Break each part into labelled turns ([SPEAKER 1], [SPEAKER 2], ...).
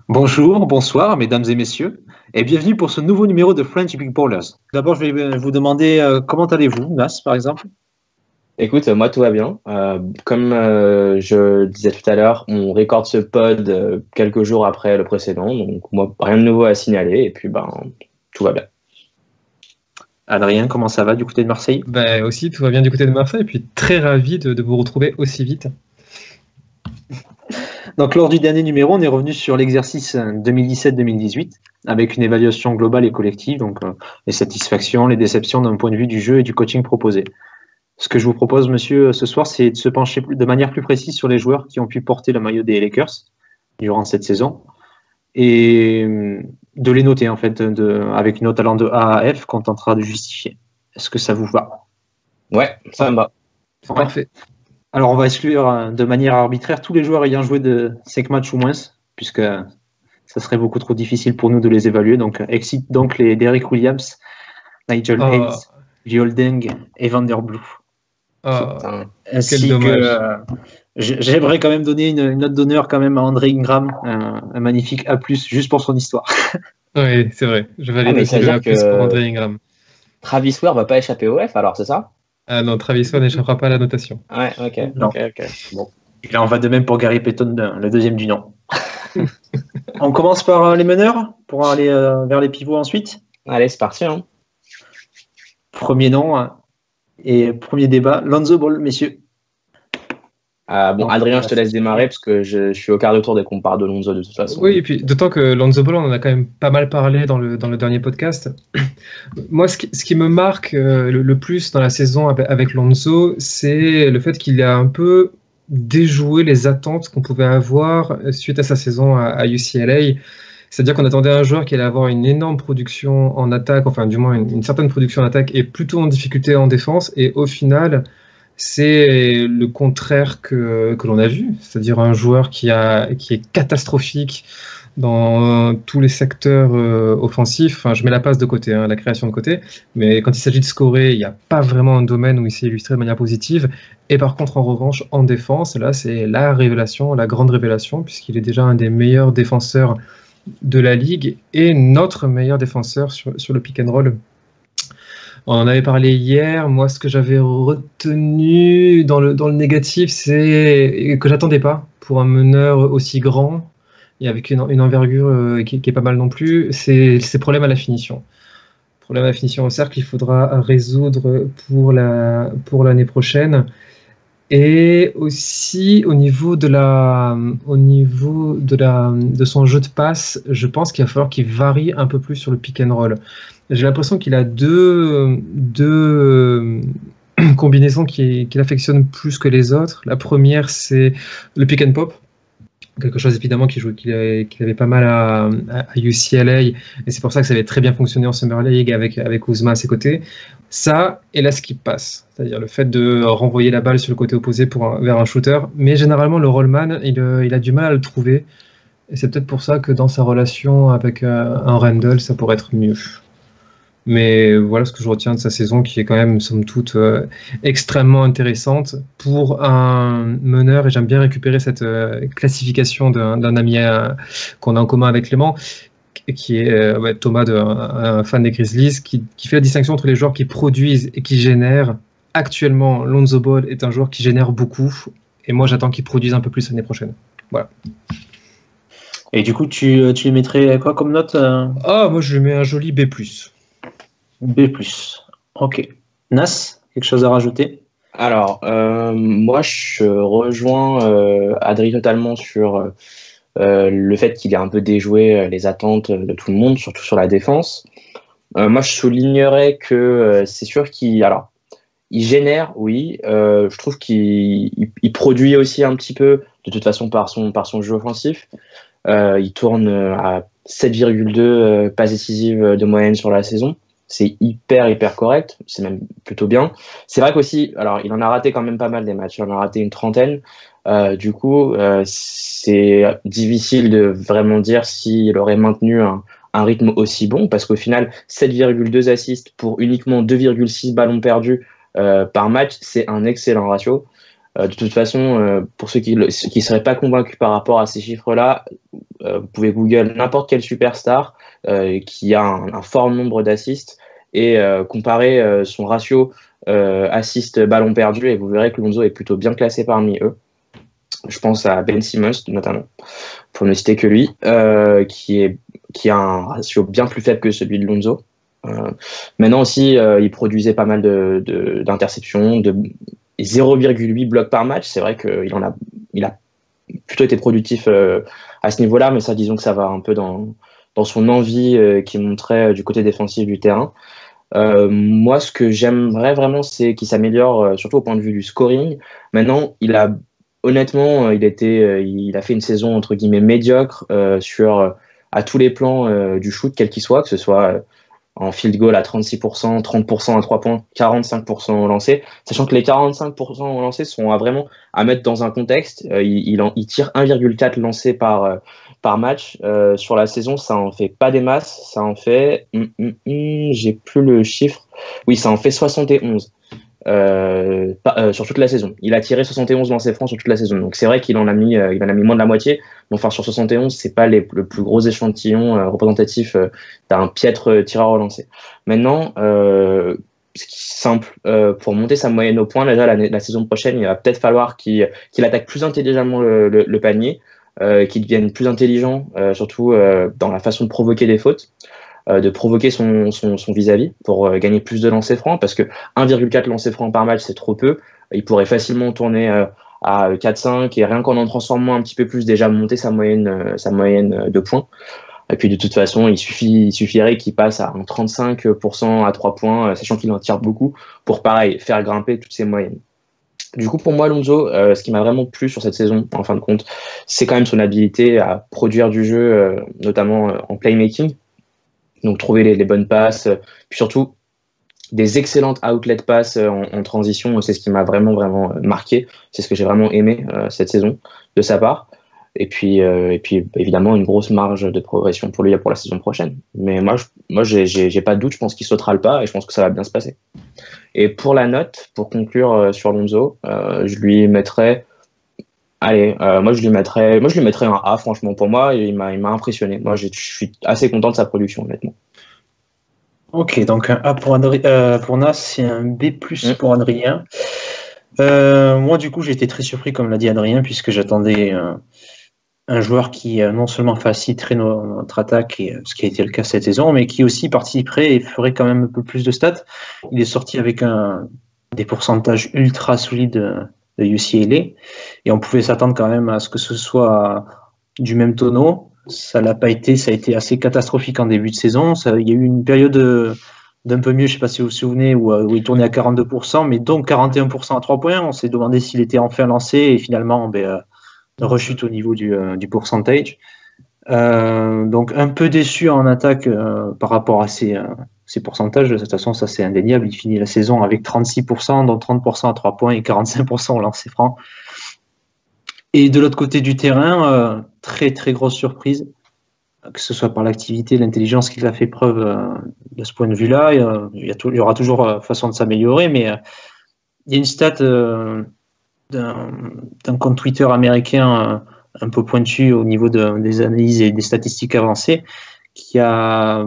[SPEAKER 1] Bonjour, bonsoir, mesdames et messieurs, et bienvenue pour ce nouveau numéro de French Big Ballers. D'abord, je vais vous demander comment allez-vous, Nas, par exemple?
[SPEAKER 2] Écoute, moi tout va bien. Comme je disais tout à l'heure, on récorde ce pod quelques jours après le précédent, donc moi rien de nouveau à signaler et puis tout va bien.
[SPEAKER 1] Adrien, comment ça va du côté de Marseille?
[SPEAKER 3] Ben aussi, tout va bien du côté de Marseille, et puis très ravi de vous retrouver aussi vite.
[SPEAKER 1] Donc, lors du dernier numéro, on est revenu sur l'exercice 2017-2018 avec une évaluation globale et collective, donc les satisfactions, les déceptions d'un point de vue du jeu et du coaching proposé. Ce que je vous propose, monsieur, ce soir, c'est de se pencher de manière plus précise sur les joueurs qui ont pu porter le maillot des Lakers durant cette saison et de les noter en fait avec une note allant de A à F qu'on tentera de justifier. Est-ce que ça vous va?
[SPEAKER 2] Ouais, ça me va.
[SPEAKER 3] C'est parfait.
[SPEAKER 1] Alors on va exclure de manière arbitraire tous les joueurs ayant joué de 5 matchs ou moins, puisque ça serait beaucoup trop difficile pour nous de les évaluer. Donc excite donc les Derrick Williams, Nigel Hayes, Deng et Vanderblue.
[SPEAKER 2] Putain.
[SPEAKER 1] Ainsi
[SPEAKER 3] Quel dommage.
[SPEAKER 1] que j'aimerais quand même donner une note d'honneur quand même à André Ingram, un magnifique A+, juste pour son histoire.
[SPEAKER 3] Oui, c'est vrai. Je valide
[SPEAKER 2] mais
[SPEAKER 3] aussi
[SPEAKER 2] ça veut
[SPEAKER 3] le
[SPEAKER 2] dire
[SPEAKER 3] A+
[SPEAKER 2] que
[SPEAKER 3] pour André Ingram.
[SPEAKER 2] Travis Ware va pas échapper au F alors, c'est ça?
[SPEAKER 3] Ah non, Travis Swann n'échappera pas à la notation.
[SPEAKER 2] Ouais, ok,
[SPEAKER 1] Non.
[SPEAKER 2] ok. Bon.
[SPEAKER 1] Il en va de même pour Gary Payton, le deuxième du nom. On commence par les meneurs pour aller vers les pivots ensuite.
[SPEAKER 2] Allez, c'est parti, hein.
[SPEAKER 1] Premier nom et premier débat, Lonzo Ball, messieurs.
[SPEAKER 2] Bon, Adrien, je te laisse démarrer parce que je suis au quart de tour dès qu'on parle de Lonzo de toute façon.
[SPEAKER 3] Oui, et puis d'autant que Lonzo Ball, on en a quand même pas mal parlé dans le dernier podcast. Moi, ce qui me marque le plus dans la saison avec Lonzo, c'est le fait qu'il a un peu déjoué les attentes qu'on pouvait avoir suite à sa saison à UCLA. C'est-à-dire qu'on attendait un joueur qui allait avoir une énorme production en attaque, enfin du moins une certaine production en attaque et plutôt en difficulté en défense. Et au final, c'est le contraire que l'on a vu, c'est-à-dire un joueur qui est catastrophique dans tous les secteurs offensifs. Enfin, je mets la passe de côté, hein, la création de côté, mais quand il s'agit de scorer, il n'y a pas vraiment un domaine où il s'est illustré de manière positive. Et par contre, en revanche, en défense, là, c'est la révélation, la grande révélation, puisqu'il est déjà un des meilleurs défenseurs de la ligue et notre meilleur défenseur sur le pick and roll. On en avait parlé hier. Moi, ce que j'avais retenu dans le négatif, c'est que j'attendais pas pour un meneur aussi grand et avec une envergure qui est pas mal non plus. C'est ces problèmes à la finition. Problème à la finition au cercle, il faudra résoudre pour l'année prochaine. Et aussi de son jeu de passe, je pense qu'il va falloir qu'il varie un peu plus sur le pick and roll. J'ai l'impression qu'il a deux combinaisons qu'il affectionne plus que les autres. La première, c'est le pick and pop, quelque chose évidemment qu'il avait pas mal à UCLA, et c'est pour ça que ça avait très bien fonctionné en Summer League avec Kuzma à ses côtés. Ça et la skip pass, c'est-à-dire le fait de renvoyer la balle sur le côté opposé vers un shooter. Mais généralement, le rollman, il a du mal à le trouver. Et c'est peut-être pour ça que dans sa relation avec un Randle, ça pourrait être mieux. Mais voilà ce que je retiens de sa saison, qui est quand même, somme toute, extrêmement intéressante pour un meneur. Et j'aime bien récupérer cette classification d'un ami qu'on a en commun avec Clément, qui est Thomas, un fan des Grizzlies, qui fait la distinction entre les joueurs qui produisent et qui génèrent. Actuellement, Lonzo Ball est un joueur qui génère beaucoup, et moi j'attends qu'il produise un peu plus l'année prochaine. Voilà.
[SPEAKER 1] Et du coup, tu lui mettrais quoi comme note?
[SPEAKER 3] Moi je lui mets un joli B+.
[SPEAKER 1] B+. Ok. Nas, quelque chose à rajouter?
[SPEAKER 2] Alors, moi, je rejoins Adrien totalement sur le fait qu'il ait un peu déjoué les attentes de tout le monde, surtout sur la défense. Moi, je soulignerais que c'est sûr qu'il génère, oui. Je trouve qu'il produit aussi un petit peu, de toute façon, par son jeu offensif. Il tourne à 7,2 passes décisives de moyenne sur la saison. C'est hyper correct, c'est même plutôt bien. C'est vrai qu'aussi, alors il en a raté quand même pas mal des matchs, il en a raté une trentaine. Du coup, c'est difficile de vraiment dire s'il aurait maintenu un rythme aussi bon, parce qu'au final, 7,2 assists pour uniquement 2,6 ballons perdus par match, c'est un excellent ratio. De toute façon, pour ceux qui ne seraient pas convaincus par rapport à ces chiffres-là, vous pouvez Google n'importe quelle superstar qui a un fort nombre d'assists et comparer son ratio assist-ballon perdu et vous verrez que Lonzo est plutôt bien classé parmi eux. Je pense à Ben Simmons notamment, pour ne citer que lui, qui a un ratio bien plus faible que celui de Lonzo. Maintenant aussi, il produisait pas mal d'interceptions, de 0,8 blocs par match. C'est vrai qu'il a plutôt été productif à ce niveau-là, mais ça, disons que ça va un peu dans son envie qu'il montrait du côté défensif du terrain. Moi, ce que j'aimerais vraiment, c'est qu'il s'améliore, surtout au point de vue du scoring. Maintenant, honnêtement, il a fait une saison entre guillemets médiocre à tous les plans du shoot, quel qu'il soit, que ce soit en field goal à 36%, 30% à 3 points, 45% au lancer, sachant que les 45% au lancer sont vraiment à mettre dans un contexte. Il tire 1,4 lancés par match. Sur la saison, ça en fait pas des masses, ça en fait, j'ai plus le chiffre, oui, ça en fait 71. Sur toute la saison. Il a tiré 71 lancers francs sur toute la saison. Donc c'est vrai qu'il en a mis moins de la moitié. Mais enfin, sur 71, c'est pas le plus gros échantillon représentatif d'un piètre tireur au lancer. Maintenant, ce qui est simple, pour monter sa moyenne au point, déjà la saison prochaine, il va peut-être falloir qu'il attaque plus intelligemment le panier, qu'il devienne plus intelligent, surtout dans la façon de provoquer des fautes. De provoquer son vis-à-vis pour gagner plus de lancers francs, parce que 1,4 lancers francs par match, c'est trop peu. Il pourrait facilement tourner à 4-5 et rien qu'en transformant un petit peu plus, déjà monter sa moyenne de points. Et puis de toute façon, il suffirait qu'il passe à un 35% à 3 points, sachant qu'il en tire beaucoup, pour pareil, faire grimper toutes ses moyennes. Du coup, pour moi, Lonzo, ce qui m'a vraiment plu sur cette saison, en fin de compte, c'est quand même son habilité à produire du jeu, notamment en playmaking. Donc trouver les bonnes passes, puis surtout des excellentes outlet passes en transition, c'est ce qui m'a vraiment vraiment marqué, c'est ce que j'ai vraiment aimé cette saison de sa part. Et puis évidemment une grosse marge de progression pour lui pour la saison prochaine. Mais moi j'ai pas de doute, je pense qu'il sautera le pas et je pense que ça va bien se passer. Et pour la note, pour conclure sur Lonzo, je lui mettrais moi je lui mettrais un A, franchement. Pour moi, il m'a impressionné. Moi, je suis assez content de sa production, honnêtement.
[SPEAKER 1] Ok, donc un A pour Nas, c'est un B+ pour Adrien. Moi, du coup, j'ai été très surpris, comme l'a dit Adrien, puisque j'attendais un joueur qui non seulement faciliterait notre attaque, ce qui a été le cas cette saison, mais qui aussi participerait et ferait quand même un peu plus de stats. Il est sorti avec des pourcentages ultra solides de UCLA, et on pouvait s'attendre quand même à ce que ce soit du même tonneau. Ça l'a pas été, ça a été assez catastrophique en début de saison. Il y a eu une période d'un peu mieux, je ne sais pas si vous vous souvenez, où il tournait à 42%, mais donc 41% à 3 points. On s'est demandé s'il était enfin lancé, et finalement, rechute au niveau du pourcentage. Donc un peu déçu en attaque par rapport à ces pourcentages. De toute façon, ça c'est indéniable. Il finit la saison avec 36%, dont 30% à 3 points et 45% au lancer franc. Et de l'autre côté du terrain, très très grosse surprise, que ce soit par l'activité, l'intelligence qu'il a fait preuve de ce point de vue-là. Il y aura toujours façon de s'améliorer, mais il y a une stat d'un compte Twitter américain un peu pointu au niveau des analyses et des statistiques avancées, qui a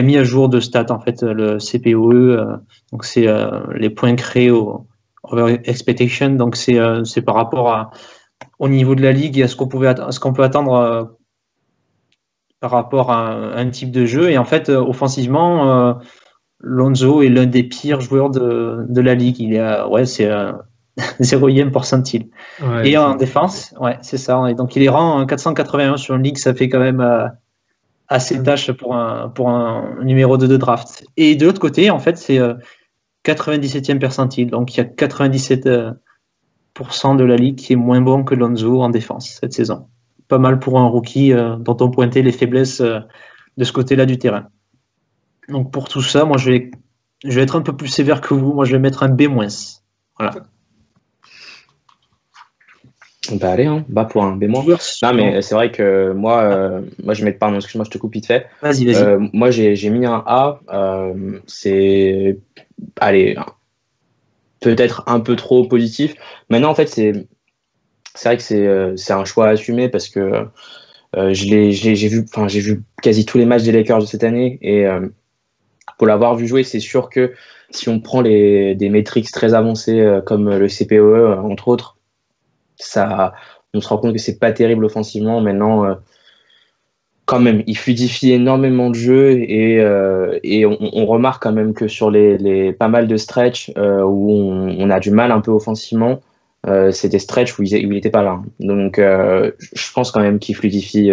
[SPEAKER 1] mis à jour de stats en fait le CPOE, donc c'est les points créés over expectation, donc c'est par rapport au niveau de la ligue et à ce qu'on peut attendre par rapport à un type de jeu. Et en fait, offensivement, Lonzo est l'un des pires joueurs de la ligue. Il est c'est 0e percentile. Ouais, et en défense, c'est ça. Et donc il est rang 481 sur une ligue, ça fait quand même assez tâche pour un numéro 2 de draft. Et de l'autre côté, en fait, c'est 97e percentile. Donc il y a 97% de la ligue qui est moins bon que Lonzo en défense cette saison. Pas mal pour un rookie dont on pointait les faiblesses de ce côté-là du terrain. Donc pour tout ça, moi je vais être un peu plus sévère que vous. Moi je vais mettre un B-. Voilà.
[SPEAKER 2] Bah allez, pour un B-. Non mais c'est vrai que moi je vais pardon, excuse-moi, je te coupe vite fait.
[SPEAKER 1] Vas-y.
[SPEAKER 2] Moi j'ai mis un A. C'est allez peut-être un peu trop positif. Maintenant, en fait, c'est vrai que c'est un choix à assumer parce que j'ai vu quasi tous les matchs des Lakers de cette année et pour l'avoir vu jouer, c'est sûr que si on prend des métriques très avancées comme le CPOE, entre autres, on se rend compte que c'est pas terrible offensivement. Maintenant, quand même, il fluidifie énormément de jeu et on remarque quand même que sur les pas mal de stretch où on a du mal un peu offensivement, c'est des stretch où il était pas là. Donc, je pense quand même qu'il fluidifie,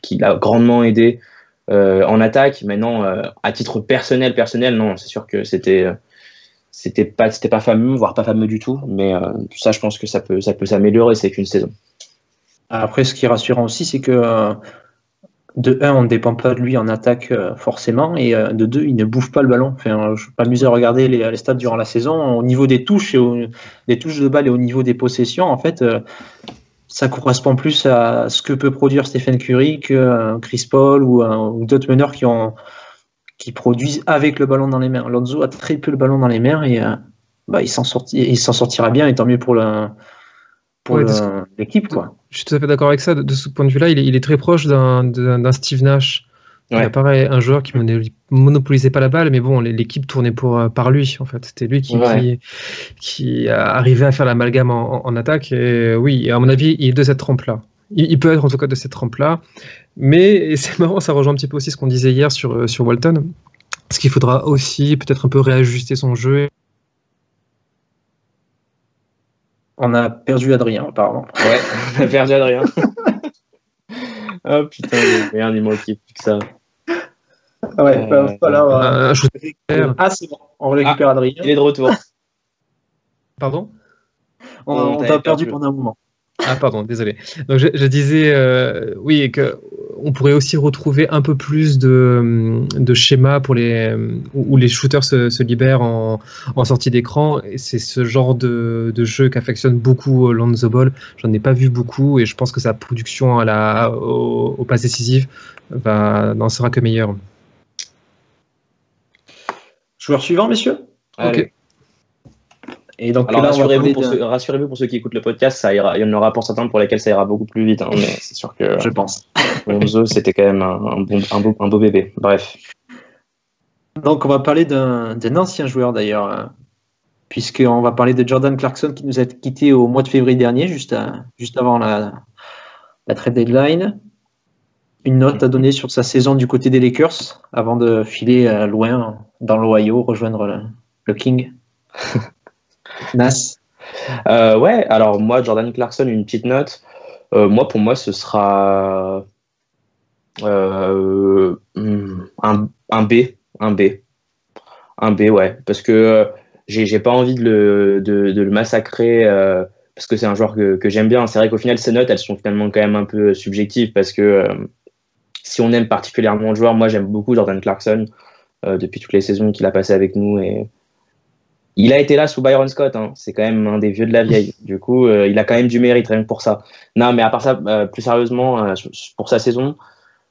[SPEAKER 2] qu'il a grandement aidé en attaque. Maintenant, à titre personnel, non, c'est sûr que c'était pas fameux, voire pas fameux du tout. Mais ça, je pense que ça peut s'améliorer. C'est qu'une saison.
[SPEAKER 1] Après, ce qui est rassurant aussi, c'est que de 1, on ne dépend pas de lui en attaque forcément, et de 2, il ne bouffe pas le ballon. Enfin, je m'amuse à regarder les stats durant la saison. Au niveau des touches, des touches de balle et au niveau des possessions, en fait, ça correspond plus à ce que peut produire Stephen Curry que Chris Paul ou d'autres meneurs qui produisent avec le ballon dans les mains. Lonzo a très peu le ballon dans les mains et il s'en sortira bien, et tant mieux pour l'équipe, quoi.
[SPEAKER 3] Je suis tout à fait d'accord avec ça. De ce point de vue-là, il est très proche d'un Steve Nash.
[SPEAKER 2] Ouais.
[SPEAKER 3] Pareil, un joueur qui monopolisait pas la balle, mais bon, l'équipe tournait par lui, en fait. C'était lui qui arrivait à faire l'amalgame en attaque. Et oui, à mon avis, il est de cette trempe-là. Il peut être en tout cas de cette trempe-là. Mais c'est marrant, ça rejoint un petit peu aussi ce qu'on disait hier sur Walton. Parce qu'il faudra aussi peut-être un peu réajuster son jeu.
[SPEAKER 1] On a perdu Adrien, apparemment.
[SPEAKER 2] Ouais, on a perdu Adrien. Oh putain, rien, il manquait plus que ça.
[SPEAKER 1] Ouais, c'est bon, on récupère Adrien.
[SPEAKER 2] Il est de retour.
[SPEAKER 3] Pardon ?
[SPEAKER 1] On t'a perdu pendant un moment.
[SPEAKER 3] Ah pardon, désolé. Donc je disais oui, et que on pourrait aussi retrouver un peu plus de schémas pour où les shooters se libèrent en sortie d'écran. Et c'est ce genre de jeu qu'affectionne beaucoup Lonzo Ball. J'en ai pas vu beaucoup et je pense que sa production au pass décisif n'en sera que meilleure.
[SPEAKER 1] Joueur suivant, messieurs.
[SPEAKER 2] Allez.
[SPEAKER 3] Ok.
[SPEAKER 1] Et donc,
[SPEAKER 2] alors,
[SPEAKER 1] là,
[SPEAKER 2] rassurez-vous pour ceux qui écoutent le podcast, ça ira. Il y en aura pour certains pour lesquels ça ira beaucoup plus vite. Hein, mais c'est sûr que
[SPEAKER 1] je pense.
[SPEAKER 2] Lonzo, c'était quand même un beau bébé. Bref.
[SPEAKER 1] Donc, on va parler d'un ancien joueur d'ailleurs, puisqu'on va parler de Jordan Clarkson qui nous a quitté au mois de février dernier, juste avant la trade deadline. Une note à donner sur sa saison du côté des Lakers avant de filer loin dans l'Ohio, rejoindre le King. Nas.
[SPEAKER 2] Ouais, alors moi, Jordan Clarkson, une petite note. Pour moi, ce sera un B, ouais, parce que j'ai pas envie de le massacrer parce que c'est un joueur que j'aime bien. C'est vrai qu'au final, ces notes, elles sont finalement quand même un peu subjectives parce que si on aime particulièrement le joueur, moi j'aime beaucoup Jordan Clarkson depuis toutes les saisons qu'il a passées avec nous et il a été là sous Byron Scott, hein. C'est quand même un des vieux de la vieille. Du coup, il a quand même du mérite rien que pour ça. Non, mais à part ça, plus sérieusement, pour sa saison,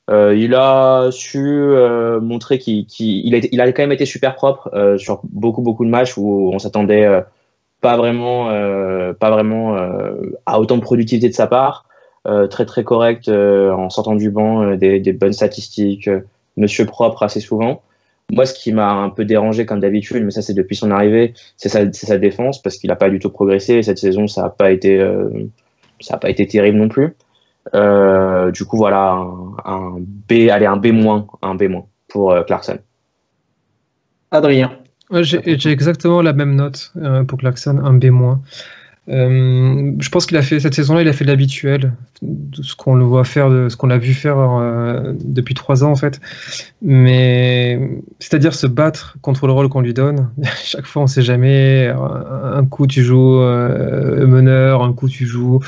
[SPEAKER 2] il a su montrer qu'il a quand même été super propre sur beaucoup de matchs où on s'attendait pas vraiment à autant de productivité de sa part. Très très correct en sortant du banc, des bonnes statistiques, monsieur propre assez souvent. Moi, ce qui m'a un peu dérangé comme d'habitude, mais ça c'est depuis son arrivée, c'est sa défense parce qu'il n'a pas du tout progressé et cette saison ça n'a pas été terrible non plus. Du coup voilà un B, allez un B- pour Clarkson.
[SPEAKER 1] Adrien.
[SPEAKER 3] Ouais, j'ai exactement la même note pour Clarkson, un B-. Je pense qu'il a fait cette saison-là, il a fait de l'habituel, de ce qu'on le voit faire, de ce qu'on l'a vu faire depuis 3 ans en fait. Mais c'est-à-dire se battre contre le rôle qu'on lui donne. Chaque fois, on ne sait jamais. Un coup, tu joues meneur, un coup, tu joues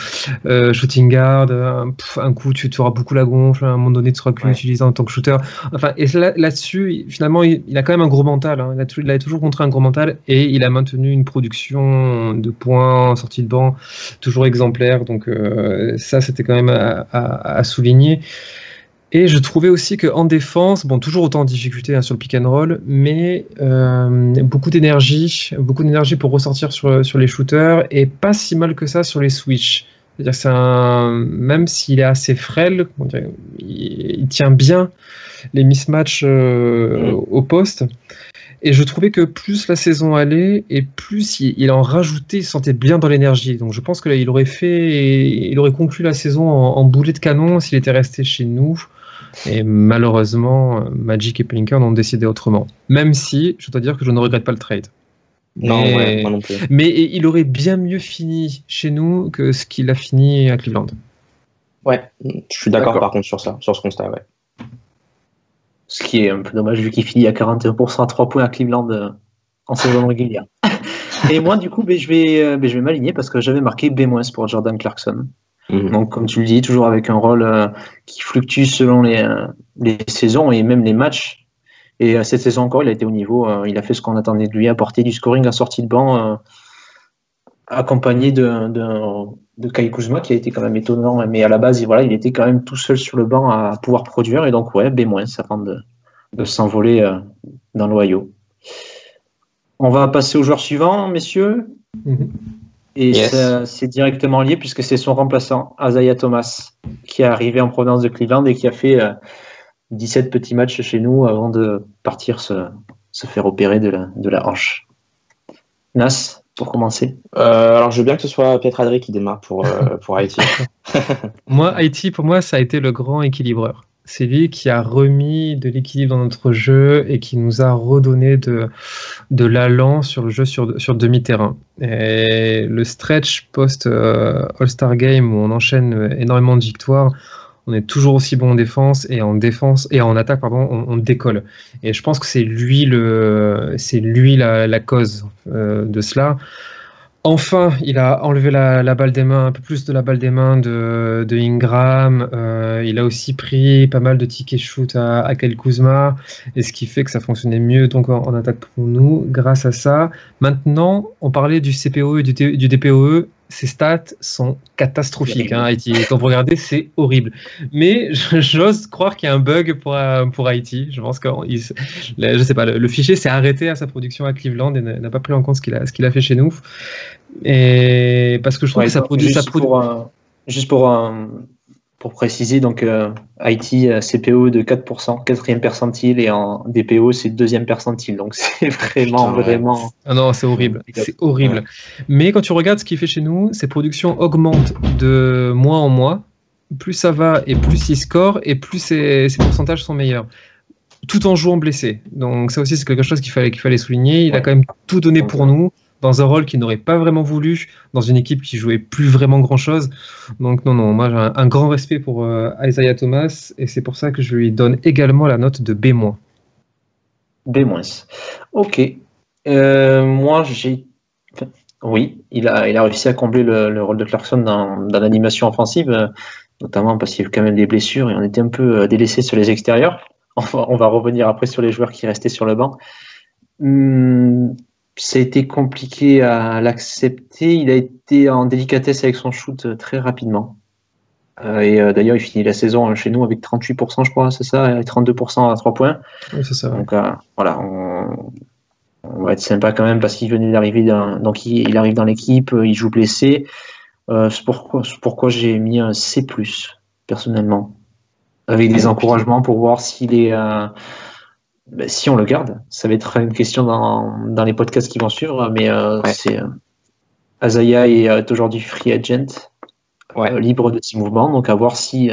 [SPEAKER 3] shooting guard, un coup, tu auras beaucoup la gonfle. À un moment donné, tu seras plus utilisé en tant que shooter. Enfin, et là-dessus, finalement, il a quand même un gros mental. Hein. Il a toujours montré un gros mental et il a maintenu une production de points sortie de banc toujours exemplaire, donc ça c'était quand même à souligner. Et je trouvais aussi qu'en défense, bon, toujours autant de difficultés sur le pick and roll, mais beaucoup d'énergie pour ressortir sur les shooters et pas si mal que ça sur les switches. C'est-à-dire que même s'il est assez frêle, il tient bien les mismatchs au poste. Et je trouvais que plus la saison allait et plus il en rajoutait, il se sentait bien dans l'énergie. Donc je pense que là, il aurait conclu la saison en boulet de canon s'il était resté chez nous. Et malheureusement, Magic et Pelinka ont décidé autrement. Même si, je dois dire que je ne regrette pas le trade.
[SPEAKER 2] Non, moi non plus.
[SPEAKER 3] Mais il aurait bien mieux fini chez nous que ce qu'il a fini à Cleveland.
[SPEAKER 2] Ouais, je suis d'accord par contre sur ça, sur ce constat, ouais.
[SPEAKER 1] Ce qui est un peu dommage vu qu'il finit à 41% à 3 points à Cleveland en saison régulière. Et moi, du coup, je vais m'aligner parce que j'avais marqué B- pour Jordan Clarkson. Donc, comme tu le dis, toujours avec un rôle qui fluctue selon les saisons et même les matchs. Et cette saison encore, il a été au niveau. Il a fait ce qu'on attendait de lui, apporter du scoring à sortie de banc, accompagné de Kai Kuzma, qui a été quand même étonnant. Mais à la base, il était quand même tout seul sur le banc à pouvoir produire. Et donc, ouais, B- avant de s'envoler dans l'Ohio. On va passer au joueur suivant, messieurs. Et c'est directement lié puisque c'est son remplaçant, Isaiah Thomas, qui est arrivé en provenance de Cleveland et qui a fait 17 petits matchs chez nous avant de partir se faire opérer de la hanche. Nas, pour commencer.
[SPEAKER 2] Alors, je veux bien que ce soit Pietradry qui démarre pour Haïti.
[SPEAKER 3] Moi, Haïti, pour moi, ça a été le grand équilibreur. C'est lui qui a remis de l'équilibre dans notre jeu et qui nous a redonné de l'allant sur le jeu sur demi-terrain. Et le stretch post All-Star Game où on enchaîne énormément de victoires, on est toujours aussi bon en défense et en attaque, pardon, on décolle. Et je pense que c'est lui la cause de cela. Enfin, il a enlevé la balle des mains, un peu plus de la balle des mains de Ingram. Il a aussi pris pas mal de tickets shoot à Kyle Kuzma, et ce qui fait que ça fonctionnait mieux donc en attaque pour nous grâce à ça. Maintenant, on parlait du CPOE et du DPOE. Ces stats sont catastrophiques, Haïti. Quand vous regardez, c'est horrible. Mais j'ose croire qu'il y a un bug pour Haïti. Je pense que je sais pas, le fichier s'est arrêté à sa production à Cleveland et n'a pas pris en compte ce qu'il a fait chez nous. Et parce que je trouve que ça produit.
[SPEAKER 1] Juste pour préciser, donc Haïti CPO de 4%, 4e percentile, et en DPO c'est 2e percentile. Donc c'est vraiment.
[SPEAKER 3] Ah non, c'est horrible. C'est horrible. Ouais. Mais quand tu regardes ce qu'il fait chez nous, ses productions augmentent de mois en mois. Plus ça va et plus il score et plus ses pourcentages sont meilleurs. Tout en jouant blessé. Donc ça aussi c'est quelque chose qu'il fallait souligner. Il a quand même tout donné pour nous, dans un rôle qu'il n'aurait pas vraiment voulu, dans une équipe qui jouait plus vraiment grand-chose. Donc non, moi j'ai un grand respect pour Isaiah Thomas, et c'est pour ça que je lui donne également la note de B-.
[SPEAKER 1] B-. Ok. Moi, oui, il a réussi à combler le rôle de Clarkson dans l'animation offensive, notamment parce qu'il y a eu quand même des blessures et on était un peu délaissés sur les extérieurs. On va revenir après sur les joueurs qui restaient sur le banc. Ça a été compliqué à l'accepter. Il a été en délicatesse avec son shoot très rapidement. Et d'ailleurs, il finit la saison chez nous avec 38%, je crois, c'est ça, et 32% à 3 points.
[SPEAKER 3] Oui, c'est ça.
[SPEAKER 1] Donc voilà, on va être sympa quand même parce qu'il venait d'arriver. Donc il arrive dans l'équipe, il joue blessé. C'est pourquoi j'ai mis un C+, personnellement, avec des encouragements pour voir s'il est... si on le garde, ça va être une question dans les podcasts qui vont suivre, mais c'est Isaiah est aujourd'hui free agent, libre de ses mouvements, donc à voir si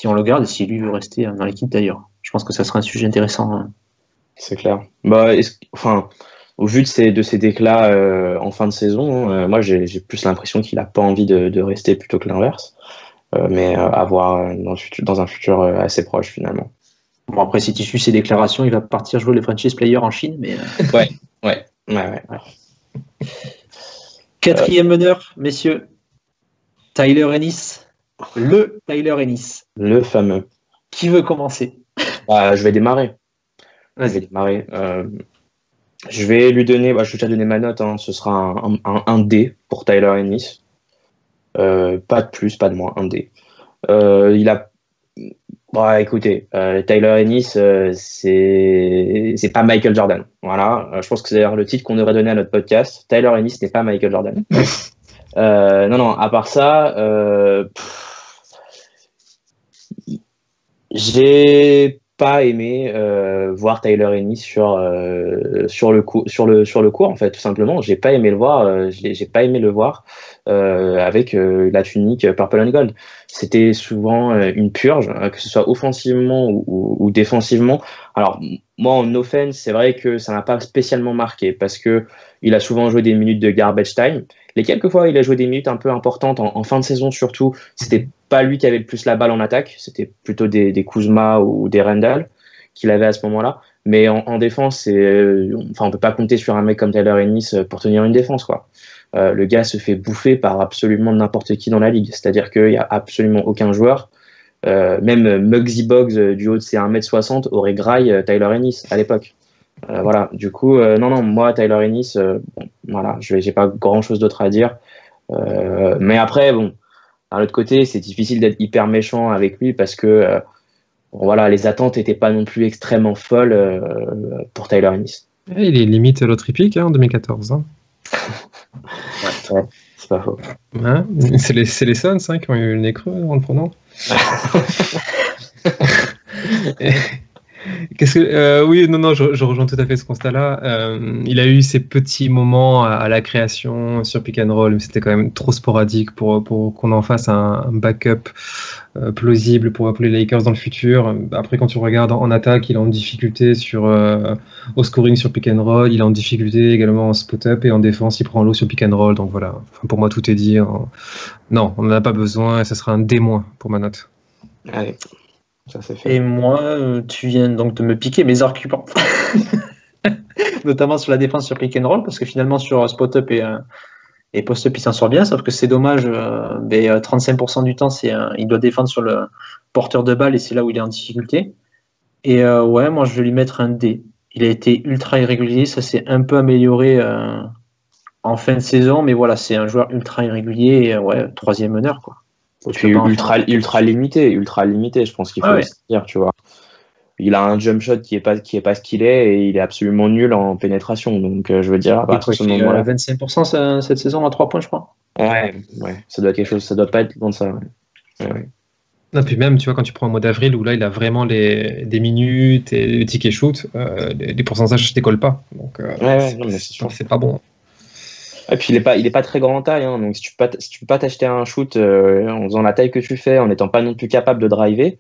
[SPEAKER 1] on le garde et si lui veut rester dans l'équipe d'ailleurs. Je pense que ça sera un sujet intéressant.
[SPEAKER 2] C'est clair. Au vu de ces déclats en fin de saison, moi j'ai plus l'impression qu'il n'a pas envie de rester plutôt que l'inverse, mais à voir dans un futur assez proche finalement.
[SPEAKER 1] Bon, après, si tu suis ses déclarations, il va partir jouer les franchise players en Chine, mais...
[SPEAKER 2] Ouais.
[SPEAKER 1] 4e meneur, messieurs. Tyler Ennis. Le Tyler Ennis.
[SPEAKER 2] Le fameux.
[SPEAKER 1] Qui veut commencer?
[SPEAKER 2] Je vais démarrer. Je vais lui donner... je vais déjà donner ma note. Ce sera un D pour Tyler Ennis. Pas de plus, pas de moins. Un D. Il a... Bon, écoutez, Tyler Ennis, c'est pas Michael Jordan. Voilà, je pense que c'est d'ailleurs le titre qu'on devrait donner à notre podcast. Tyler Ennis n'est pas Michael Jordan. Non, à part ça, j'ai pas aimé voir Tyler Ennis sur le court en fait, tout simplement. J'ai pas aimé le voir. J'ai pas aimé le voir avec la tunique Purple and Gold. C'était souvent une purge, que ce soit offensivement ou défensivement. Alors moi en offense, c'est vrai que ça m'a pas spécialement marqué parce que il a souvent joué des minutes de garbage time. Les quelques fois il a joué des minutes un peu importantes en fin de saison surtout, c'était pas lui qui avait le plus la balle en attaque, c'était plutôt des Kuzma ou des Randall qu'il avait à ce moment-là. Mais en défense, on peut pas compter sur un mec comme Tyler Ennis pour tenir une défense, quoi. Le gars se fait bouffer par absolument n'importe qui dans la ligue. C'est-à-dire qu'il n'y a absolument aucun joueur, même Muggsy Boggs du haut de ses 1m60 aurait graille Tyler Ennis à l'époque. Voilà, du coup, non, moi, Tyler Ennis, voilà, j'ai pas grand-chose d'autre à dire. Mais après, bon, d'un autre côté, c'est difficile d'être hyper méchant avec lui parce que voilà, les attentes n'étaient pas non plus extrêmement folles pour Tyler Ennis.
[SPEAKER 3] Il est limite l'autre pick en 2014. Hein.
[SPEAKER 2] Ouais, c'est pas faux.
[SPEAKER 3] Hein, c'est les Suns qui ont eu le nez creux en le prenant. Oui, non, je rejoins tout à fait ce constat-là. Il a eu ses petits moments à la création sur pick and roll, mais c'était quand même trop sporadique pour qu'on en fasse un backup plausible pour les Lakers dans le futur. Après, quand tu regardes en attaque, il est en difficulté au scoring sur pick and roll, il est en difficulté également en spot-up, et en défense, il prend l'eau sur pick and roll. Donc voilà, pour moi, tout est dit. Non, on n'en a pas besoin, et ça sera un D- pour ma note.
[SPEAKER 2] Allez. Ça, c'est fait.
[SPEAKER 1] Et moi, tu viens donc de me piquer mes arguments, notamment sur la défense sur pick and roll, parce que finalement sur spot-up et post-up, il s'en sort bien, sauf que c'est dommage, 35% du temps, il doit défendre sur le porteur de balle et c'est là où il est en difficulté. Et ouais, moi je vais lui mettre un D. Il a été ultra irrégulier, ça s'est un peu amélioré en fin de saison, mais voilà, c'est un joueur ultra irrégulier et ouais, troisième meneur, quoi.
[SPEAKER 2] Puis ultra limité, je pense qu'il faut le dire, tu vois. Il a un jump shot qui est pas ce qu'il est, et il est absolument nul en pénétration. Donc je veux dire, à partir de ce moment-là,
[SPEAKER 1] 25% cette saison à 3 points, je crois.
[SPEAKER 2] Ouais, ça doit être quelque chose, ça doit pas être loin de ça. Ouais.
[SPEAKER 3] Non, puis même, tu vois, quand tu prends au mois d'avril, où là, il a vraiment des minutes et les tickets shoot, les pourcentages ne décollent pas. Donc,
[SPEAKER 2] non, mais c'est sûr.
[SPEAKER 3] C'est pas bon.
[SPEAKER 2] Et puis il est pas très grand en taille, hein, donc si tu peux pas t'acheter un shoot en faisant la taille que tu fais, en n'étant pas non plus capable de driver,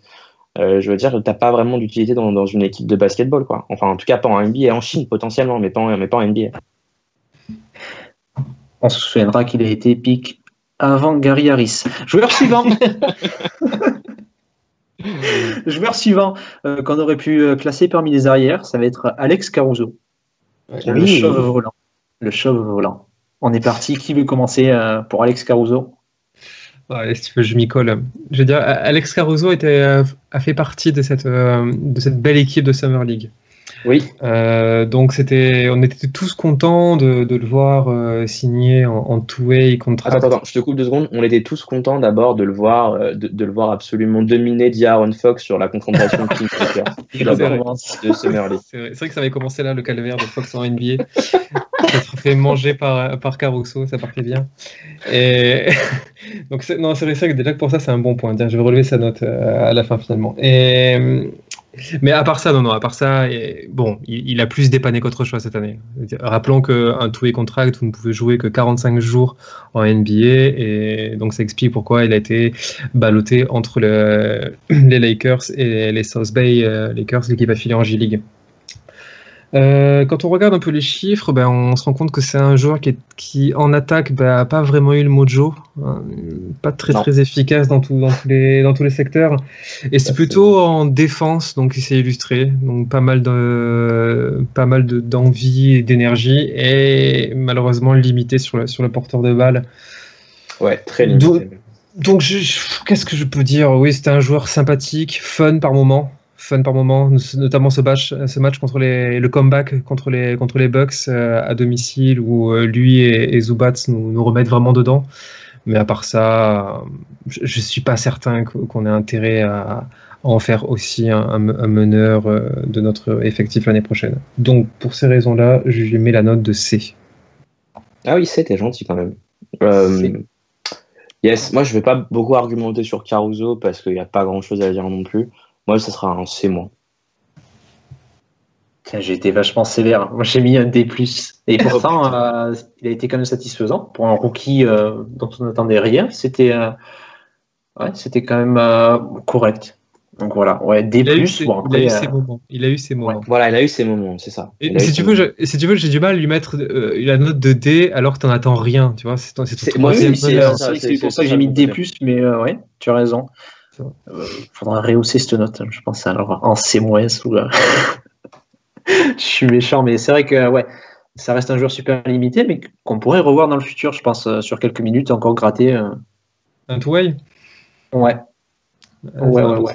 [SPEAKER 2] je veux dire, t'as pas vraiment d'utilité dans une équipe de basketball, quoi. Enfin, en tout cas pas en NBA, en Chine potentiellement, mais pas en NBA.
[SPEAKER 1] On se souviendra qu'il a été pick avant Gary Harris. Joueur suivant. Joueur suivant qu'on aurait pu classer parmi les arrières, ça va être Alex Caruso. Le chauve volant. On est parti. Qui veut commencer pour Alex Caruso?
[SPEAKER 3] Ouais, si tu veux, je m'y colle. Je veux dire, Alex Caruso a fait partie de cette belle équipe de Summer League.
[SPEAKER 2] Oui.
[SPEAKER 3] Donc on était tous contents de le voir signer en two-way contract.
[SPEAKER 2] Attends, je te coupe 2 secondes. On était tous contents d'abord de le voir, absolument dominer D'Aaron Fox sur la confrontation King Tucker de Summer League.
[SPEAKER 3] C'est vrai que ça avait commencé là, le calvaire de Fox en NBA. Être fait manger par Caruso, ça partait bien. Et donc c'est vrai que déjà que pour ça c'est un bon point. Je vais relever sa note à la fin finalement. Mais à part ça, bon, il a plus dépanné qu'autre chose cette année. Rappelons qu'un two-way contract, vous ne pouvez jouer que 45 jours en NBA, et donc ça explique pourquoi il a été ballotté entre les Lakers et les South Bay Lakers, l'équipe affiliée en G-League. Quand on regarde un peu les chiffres, on se rend compte que c'est un joueur qui en attaque n'a pas vraiment eu le mojo, hein, pas très efficace dans tous les secteurs, et c'est plutôt en défense donc il s'est illustré, donc pas mal d'envie et d'énergie, et malheureusement limité sur le porteur de balle.
[SPEAKER 2] Ouais, très limité.
[SPEAKER 3] Donc qu'est-ce que je peux dire? Oui, c'était un joueur sympathique, fun par moment, notamment ce match contre le comeback contre les Bucks à domicile, où lui et Zubats nous remettent vraiment dedans. Mais à part ça, je suis pas certain qu'on ait intérêt à en faire aussi un meneur de notre effectif l'année prochaine. Donc pour ces raisons-là, je lui mets la note de C.
[SPEAKER 2] Ah oui, c'était gentil quand même. Yes, moi je vais pas beaucoup argumenter sur Caruso parce qu'il n'y a pas grand-chose à dire non plus. Moi, ça sera un C-.
[SPEAKER 1] Tiens, j'ai été vachement sévère. Moi, j'ai mis un D+. Et pourtant, il a été quand même satisfaisant pour un rookie dont on n'attendait rien. C'était quand même correct. Donc voilà, ouais, D+.
[SPEAKER 3] Il a eu
[SPEAKER 1] après,
[SPEAKER 3] ses moments. Il a eu ses moments.
[SPEAKER 2] Ouais, voilà, il a eu ses moments, c'est ça.
[SPEAKER 3] Et si tu veux, j'ai du mal à lui mettre la note de D alors que t'en attends rien. Tu vois, c'est ton troisième meneur.
[SPEAKER 1] C'est pour ça que j'ai mis D+, mais ouais, tu as raison. Faudra rehausser cette note, je pense, alors en C- ou je suis méchant, mais c'est vrai que ouais, ça reste un joueur super limité, mais qu'on pourrait revoir dans le futur, je pense, sur quelques minutes, encore gratter.
[SPEAKER 3] Un two-way.
[SPEAKER 1] Ouais. Ouais.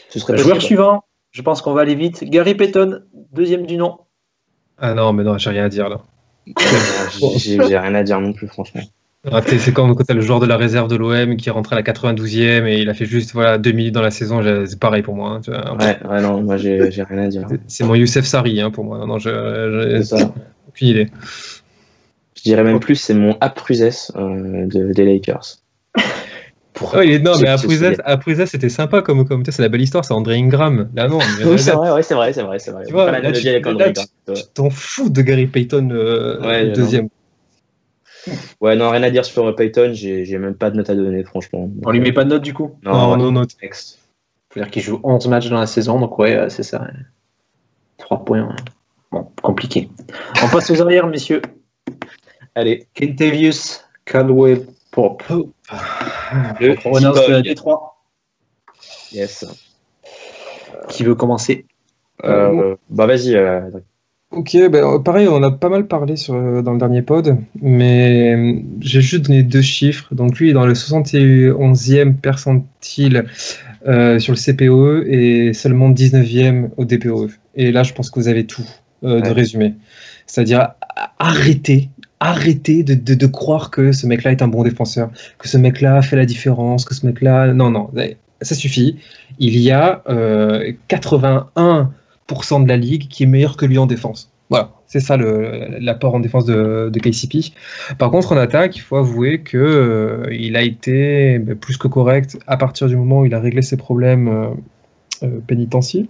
[SPEAKER 2] Ce serait
[SPEAKER 1] Joueur suivant, je pense qu'on va aller vite. Gary Payton, deuxième du nom.
[SPEAKER 3] Ah non, mais non, j'ai rien à dire là.
[SPEAKER 2] J'ai rien à dire non plus, franchement.
[SPEAKER 3] C'est comme quand t'as le joueur de la réserve de l'OM qui est rentré à la 92e et il a fait juste 2 minutes dans la saison. C'est pareil pour moi. Hein, tu vois.
[SPEAKER 2] Ouais, non, moi j'ai rien à dire.
[SPEAKER 3] C'est mon Youssef Sarri pour moi. Non,
[SPEAKER 2] c'est ça.
[SPEAKER 3] Aucune idée.
[SPEAKER 2] Je dirais même plus, c'est mon A+S des Lakers.
[SPEAKER 3] Non, mais Apruzes, c'était sympa comme c'est la belle histoire, c'est André Ingram. Là, non.
[SPEAKER 2] Oui, c'est vrai.
[SPEAKER 3] Tu vois, là, tu t'en fous de Gary Payton deuxième.
[SPEAKER 2] Ouais, non, rien à dire sur Payton, j'ai même pas de note à donner, franchement.
[SPEAKER 1] On lui met pas de note du coup?
[SPEAKER 3] Non, note.
[SPEAKER 1] Faut dire qu'il joue 11 matchs dans la saison, donc ouais, c'est ça. 3 points. Ouais. Bon, compliqué. On passe aux arrières, messieurs.
[SPEAKER 2] Allez.
[SPEAKER 1] Kentavious Caldwell Pope. Le Détroit.
[SPEAKER 2] Yes.
[SPEAKER 1] Qui veut commencer?
[SPEAKER 2] Vas-y.
[SPEAKER 3] Ok, pareil, on a pas mal parlé dans le dernier pod, mais j'ai juste donné 2 chiffres. Donc lui est dans le 71e percentile sur le CPOE et seulement 19e au DPOE. Et là, je pense que vous avez tout de résumé. C'est-à-dire, arrêtez de croire que ce mec-là est un bon défenseur, que ce mec-là fait la différence, que ce mec-là... Non, ça suffit. Il y a 81% de la ligue qui est meilleur que lui en défense. Voilà, c'est ça l'apport en défense de KCP. Par contre, en attaque, il faut avouer qu'il a été plus que correct à partir du moment où il a réglé ses problèmes pénitentiaires.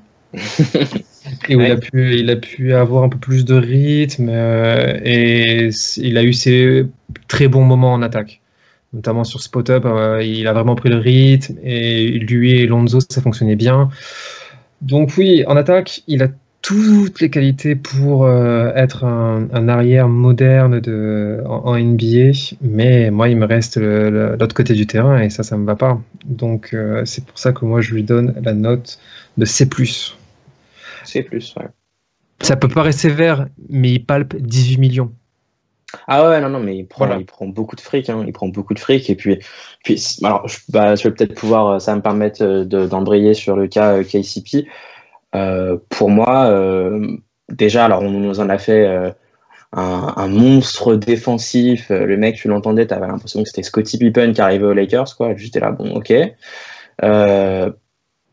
[SPEAKER 3] Et où il a pu avoir un peu plus de rythme et il a eu ses très bons moments en attaque, notamment sur spot-up. Il a vraiment pris le rythme et lui et Lonzo, ça fonctionnait bien. Donc oui, en attaque, il a toutes les qualités pour être un arrière moderne en NBA, mais moi, il me reste l'autre côté du terrain et ça me va pas. Donc c'est pour ça que moi, je lui donne la note de C+.
[SPEAKER 2] C+, ouais.
[SPEAKER 3] Ça peut paraître sévère, mais il palpe 18 millions.
[SPEAKER 2] Ah ouais, non, mais il prend beaucoup de fric. Il prend beaucoup de fric. Et puis alors, je vais peut-être pouvoir, ça va me permettre d'embrayer sur le cas KCP. Pour moi, déjà, alors on nous en a fait un monstre défensif. Le mec, tu l'entendais, tu avais l'impression que c'était Scottie Pippen qui arrivait aux Lakers, quoi. J'étais là, bon, ok.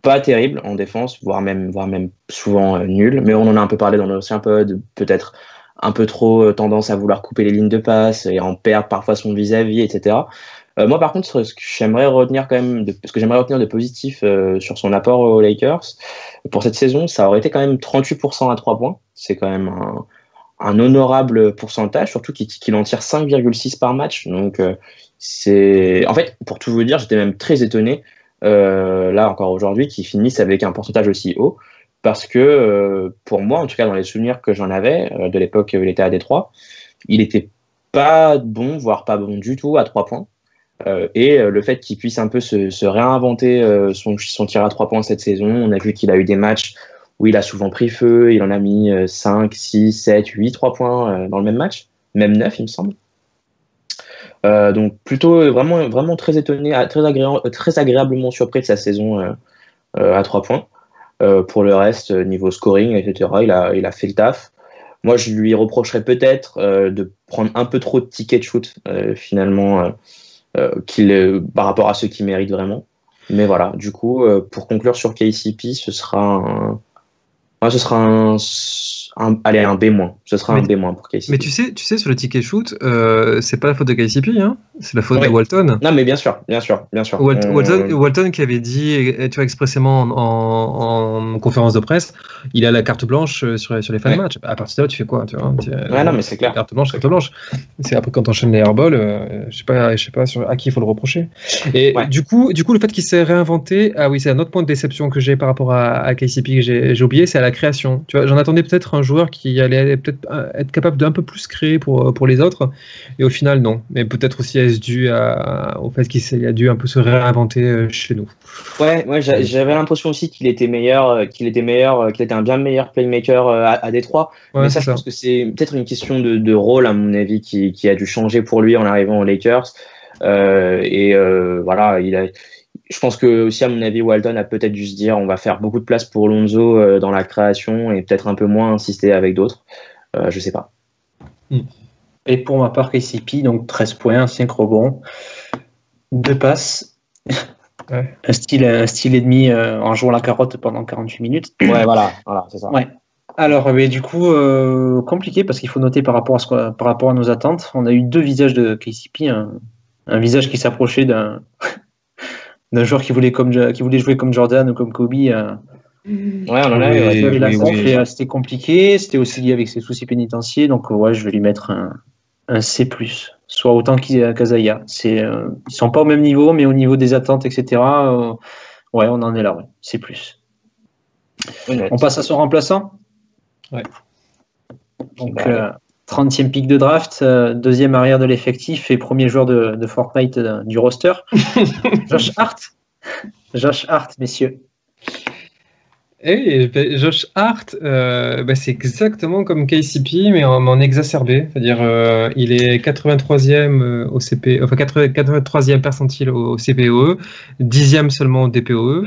[SPEAKER 2] Pas terrible en défense, voire même souvent nul, mais on en a un peu parlé dans l'ancien pod, peut-être un peu trop tendance à vouloir couper les lignes de passe et en perdre parfois son vis-à-vis, etc. Moi, par contre, ce que j'aimerais retenir de positif sur son apport aux Lakers pour cette saison, ça aurait été quand même 38% à 3 points. C'est quand même un honorable pourcentage, surtout qu'il en tire 5,6 par match. Donc, en fait, pour tout vous dire, j'étais même très étonné là encore aujourd'hui qu'ils finissent avec un pourcentage aussi haut, parce que pour moi, en tout cas dans les souvenirs que j'en avais de l'époque où il était à Détroit, il était pas bon, voire pas bon du tout à 3 points. Et le fait qu'il puisse un peu se réinventer son tir à 3 points cette saison, on a vu qu'il a eu des matchs où il a souvent pris feu, il en a mis 5, 6, 7, 8, 3 points dans le même match, même 9 il me semble. Donc plutôt vraiment très étonné, très agréablement surpris de sa saison à 3 points. Pour le reste, niveau scoring, etc., il a fait le taf. Moi, je lui reprocherais peut-être de prendre un peu trop de tickets de shoot finalement par rapport à ceux qui méritent vraiment. Mais voilà, du coup, pour conclure sur KCP, ce sera allez, un B-. Ce sera un B- pour KCP.
[SPEAKER 3] Mais tu sais, sur le ticket shoot, c'est pas la faute de KCP, hein, c'est la faute de Walton.
[SPEAKER 2] Non, mais bien sûr.
[SPEAKER 3] Walton qui avait dit, tu vois, expressément en conférence de presse, il a la carte blanche sur les fins de match. À partir de là, tu fais quoi, tu vois
[SPEAKER 2] non, mais c'est clair.
[SPEAKER 3] Carte blanche. C'est après quand t'enchaînes les airballs, je sais pas à qui il faut le reprocher. Et du coup, le fait qu'il s'est réinventé, ah oui, c'est un autre point de déception que j'ai par rapport à KCP que j'ai oublié, c'est à la création. Tu vois, j'en attendais peut-être un joueur qui allait peut-être être capable d'un peu plus créer pour les autres, et au final non. Mais peut-être aussi est-ce dû au fait qu'il a dû un peu se réinventer chez nous.
[SPEAKER 2] Ouais, j'avais l'impression aussi qu'il était meilleur, qu'il était un bien meilleur playmaker à Détroit. Mais ça, je pense que c'est peut-être une question de rôle, à mon avis, qui a dû changer pour lui en arrivant aux Lakers. Voilà, je pense que aussi, à mon avis, Walton a peut-être dû se dire on va faire beaucoup de place pour Lonzo dans la création et peut-être un peu moins insister avec d'autres. Je sais pas.
[SPEAKER 1] Et pour ma part, KCP, donc 13 points, 5 rebonds, 2 passes, un style et demi en jouant la carotte pendant 48 minutes.
[SPEAKER 2] Ouais, voilà, c'est ça.
[SPEAKER 1] Ouais. Alors, du coup, compliqué parce qu'il faut noter par rapport à nos attentes. On a eu 2 visages de KCP, un visage qui s'approchait d'un joueur qui voulait jouer comme Jordan ou comme Kobe.
[SPEAKER 2] On en avait.
[SPEAKER 1] C'était compliqué. C'était aussi lié avec ses soucis pénitentiaires. Donc, je vais lui mettre un C+. Soit autant qu'Azaya. Ils sont pas au même niveau, mais au niveau des attentes, etc. On en est là. Ouais. C+. On passe à son remplaçant.
[SPEAKER 3] Ouais.
[SPEAKER 1] Donc, 30e pick de draft, deuxième arrière de l'effectif et premier joueur de Fortnite du roster. Josh Hart, messieurs.
[SPEAKER 3] Et Josh Hart, c'est exactement comme KCP, mais en exacerbé. C'est-à-dire, il est 83e au CP, enfin 83e percentile au CPOE, 10e seulement au DPOE.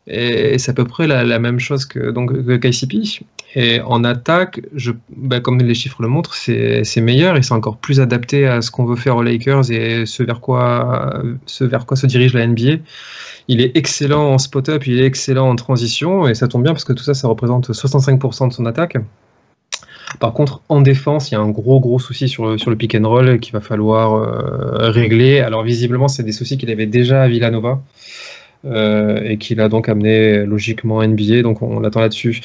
[SPEAKER 3] Et c'est à peu près la même chose que KCP. Et en attaque, comme les chiffres le montrent, c'est meilleur et c'est encore plus adapté à ce qu'on veut faire aux Lakers et ce vers quoi se dirige la NBA. Il est excellent en spot-up, il est excellent en transition et ça tombe bien parce que tout ça, ça représente 65% de son attaque. Par contre, en défense, il y a un gros souci sur le pick and roll qu'il va falloir régler. Alors visiblement, c'est des soucis qu'il avait déjà à Villanova. Et qu'il a donc amené logiquement à NBA, donc on l'attend là-dessus.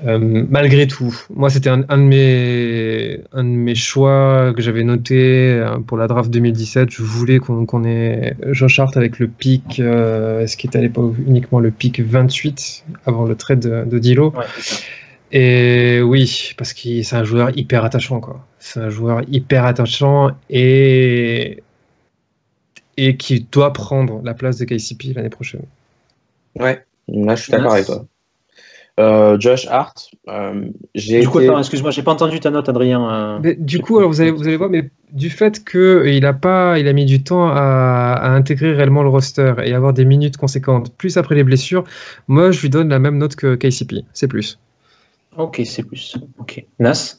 [SPEAKER 3] Malgré tout, moi c'était un de mes choix que j'avais noté pour la draft 2017. Je voulais qu'on ait Josh Hart avec le pick, ce qui était à l'époque uniquement le pick 28 avant le trade de D'Lo.
[SPEAKER 1] Ouais,
[SPEAKER 3] et oui, parce que c'est un joueur hyper attachant, quoi. C'est un joueur hyper attachant et qui doit prendre la place de KCP l'année prochaine.
[SPEAKER 2] Ouais, là je suis d'accord avec toi. Josh Hart,
[SPEAKER 1] excuse-moi, j'ai pas entendu ta note, Adrien.
[SPEAKER 3] Du coup, alors vous allez voir, mais du fait qu'il a mis du temps à intégrer réellement le roster et avoir des minutes conséquentes, plus après les blessures, moi je lui donne la même note que KCP, c'est plus.
[SPEAKER 1] Ok, c'est plus. Ok. Nas?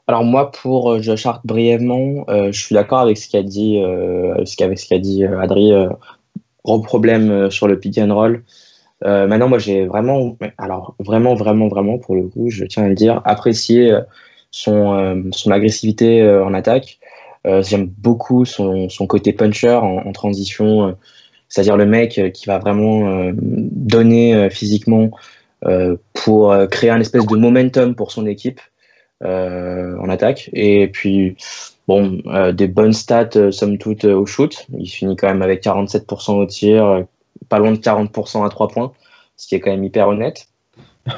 [SPEAKER 2] Alors moi, pour Josh Hart, brièvement, je suis d'accord avec ce qu'a dit, Adri. Gros problème sur le pick and roll. Maintenant, moi, j'ai vraiment, pour le coup, je tiens à le dire, apprécié son agressivité en attaque. J'aime beaucoup son côté puncher en transition, c'est-à-dire le mec qui va vraiment donner physiquement pour créer un espèce de momentum pour son équipe. En attaque, et puis des bonnes stats somme toute au shoot. Il finit quand même avec 47% au tir, pas loin de 40% à 3 points, ce qui est quand même hyper honnête.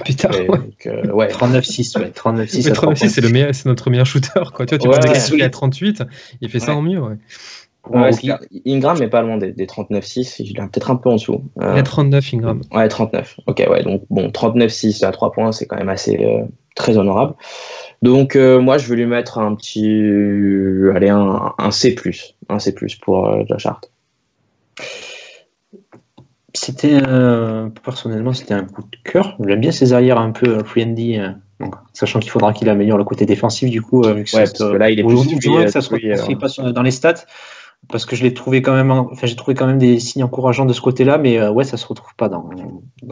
[SPEAKER 3] Putain,
[SPEAKER 2] ouais.
[SPEAKER 1] 39-6, ouais. 39-6
[SPEAKER 3] c'est notre meilleur shooter, quoi. Tu vois, il est à 38, il fait ça en mieux, ouais.
[SPEAKER 2] Ingram n'est pas loin des 39-6, il est peut-être un peu en dessous.
[SPEAKER 3] Il est à 39, Ingram.
[SPEAKER 2] Ouais, 39. Ok, ouais, donc 39-6 à 3 points, c'est quand même assez très honorable. Donc moi, je vais lui mettre un C+, un C+ pour Josh Hart.
[SPEAKER 1] Personnellement, c'était un coup de cœur. J'aime bien ses arrières un peu free-handy, sachant qu'il faudra qu'il améliore le côté défensif du coup.
[SPEAKER 2] Parce que là, il est plus
[SPEAKER 1] que ça se pas dans les stats. parce que je l'ai trouvé quand même, j'ai trouvé quand même des signes encourageants de ce côté-là, mais ouais, ça se retrouve pas dans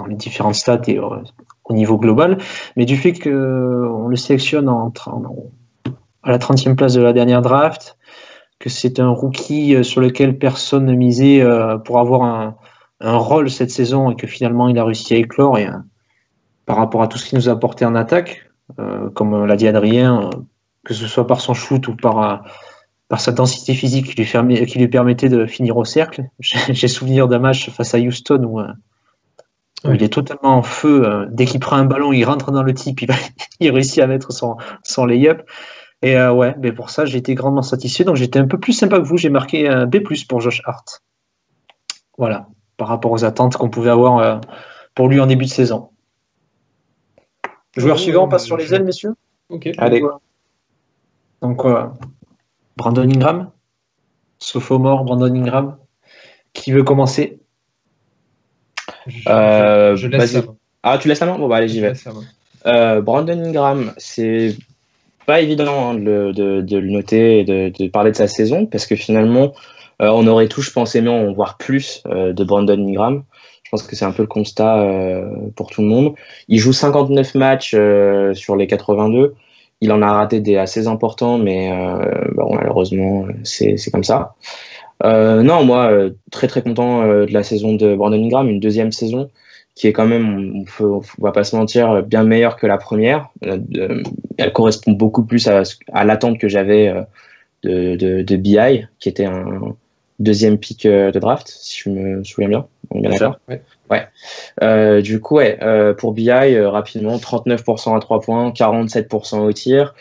[SPEAKER 1] les différentes stats et au niveau global. Mais du fait qu'on le sélectionne à la 30e place de la dernière draft, que c'est un rookie sur lequel personne ne misait pour avoir un rôle cette saison et que finalement il a réussi à éclore et par rapport à tout ce qu'il nous a apporté en attaque, comme l'a dit Adrien, que ce soit par son shoot ou par sa densité physique qui lui permettait de finir au cercle. J'ai souvenir d'un match face à Houston où il est totalement en feu. Dès qu'il prend un ballon, il rentre dans le type, il réussit à mettre son lay-up. Et ouais, mais pour ça, j'ai été grandement satisfait. Donc j'étais un peu plus sympa que vous. J'ai marqué un B+ pour Josh Hart. Voilà, par rapport aux attentes qu'on pouvait avoir pour lui en début de saison. Joueur suivant, on passe sur les ailes, messieurs.
[SPEAKER 3] Ok.
[SPEAKER 2] Allez.
[SPEAKER 1] Donc, Brandon Ingram, sophomore Brandon Ingram. Qui veut commencer?
[SPEAKER 3] Je laisse la main.
[SPEAKER 2] Ah, tu laisses la main? Bon, bah, allez, j'y vais. Brandon Ingram, c'est pas évident de le noter et de parler de sa saison, parce que finalement, on aurait tous, je pense, aimé en voir plus de Brandon Ingram. Je pense que c'est un peu le constat pour tout le monde. Il joue 59 matchs sur les 82. Il en a raté des assez importants, mais bon, malheureusement, c'est comme ça. Non, moi, très très content de la saison de Brandon Ingram, une deuxième saison qui est quand même, on va pas se mentir, bien meilleure que la première. Elle correspond beaucoup plus à l'attente que j'avais de BI, qui était un deuxième pick de draft, si je me souviens bien. On est bien d'accord? Ouais. Du coup, ouais, pour BI, rapidement, 39% à 3 points, 47% au tir.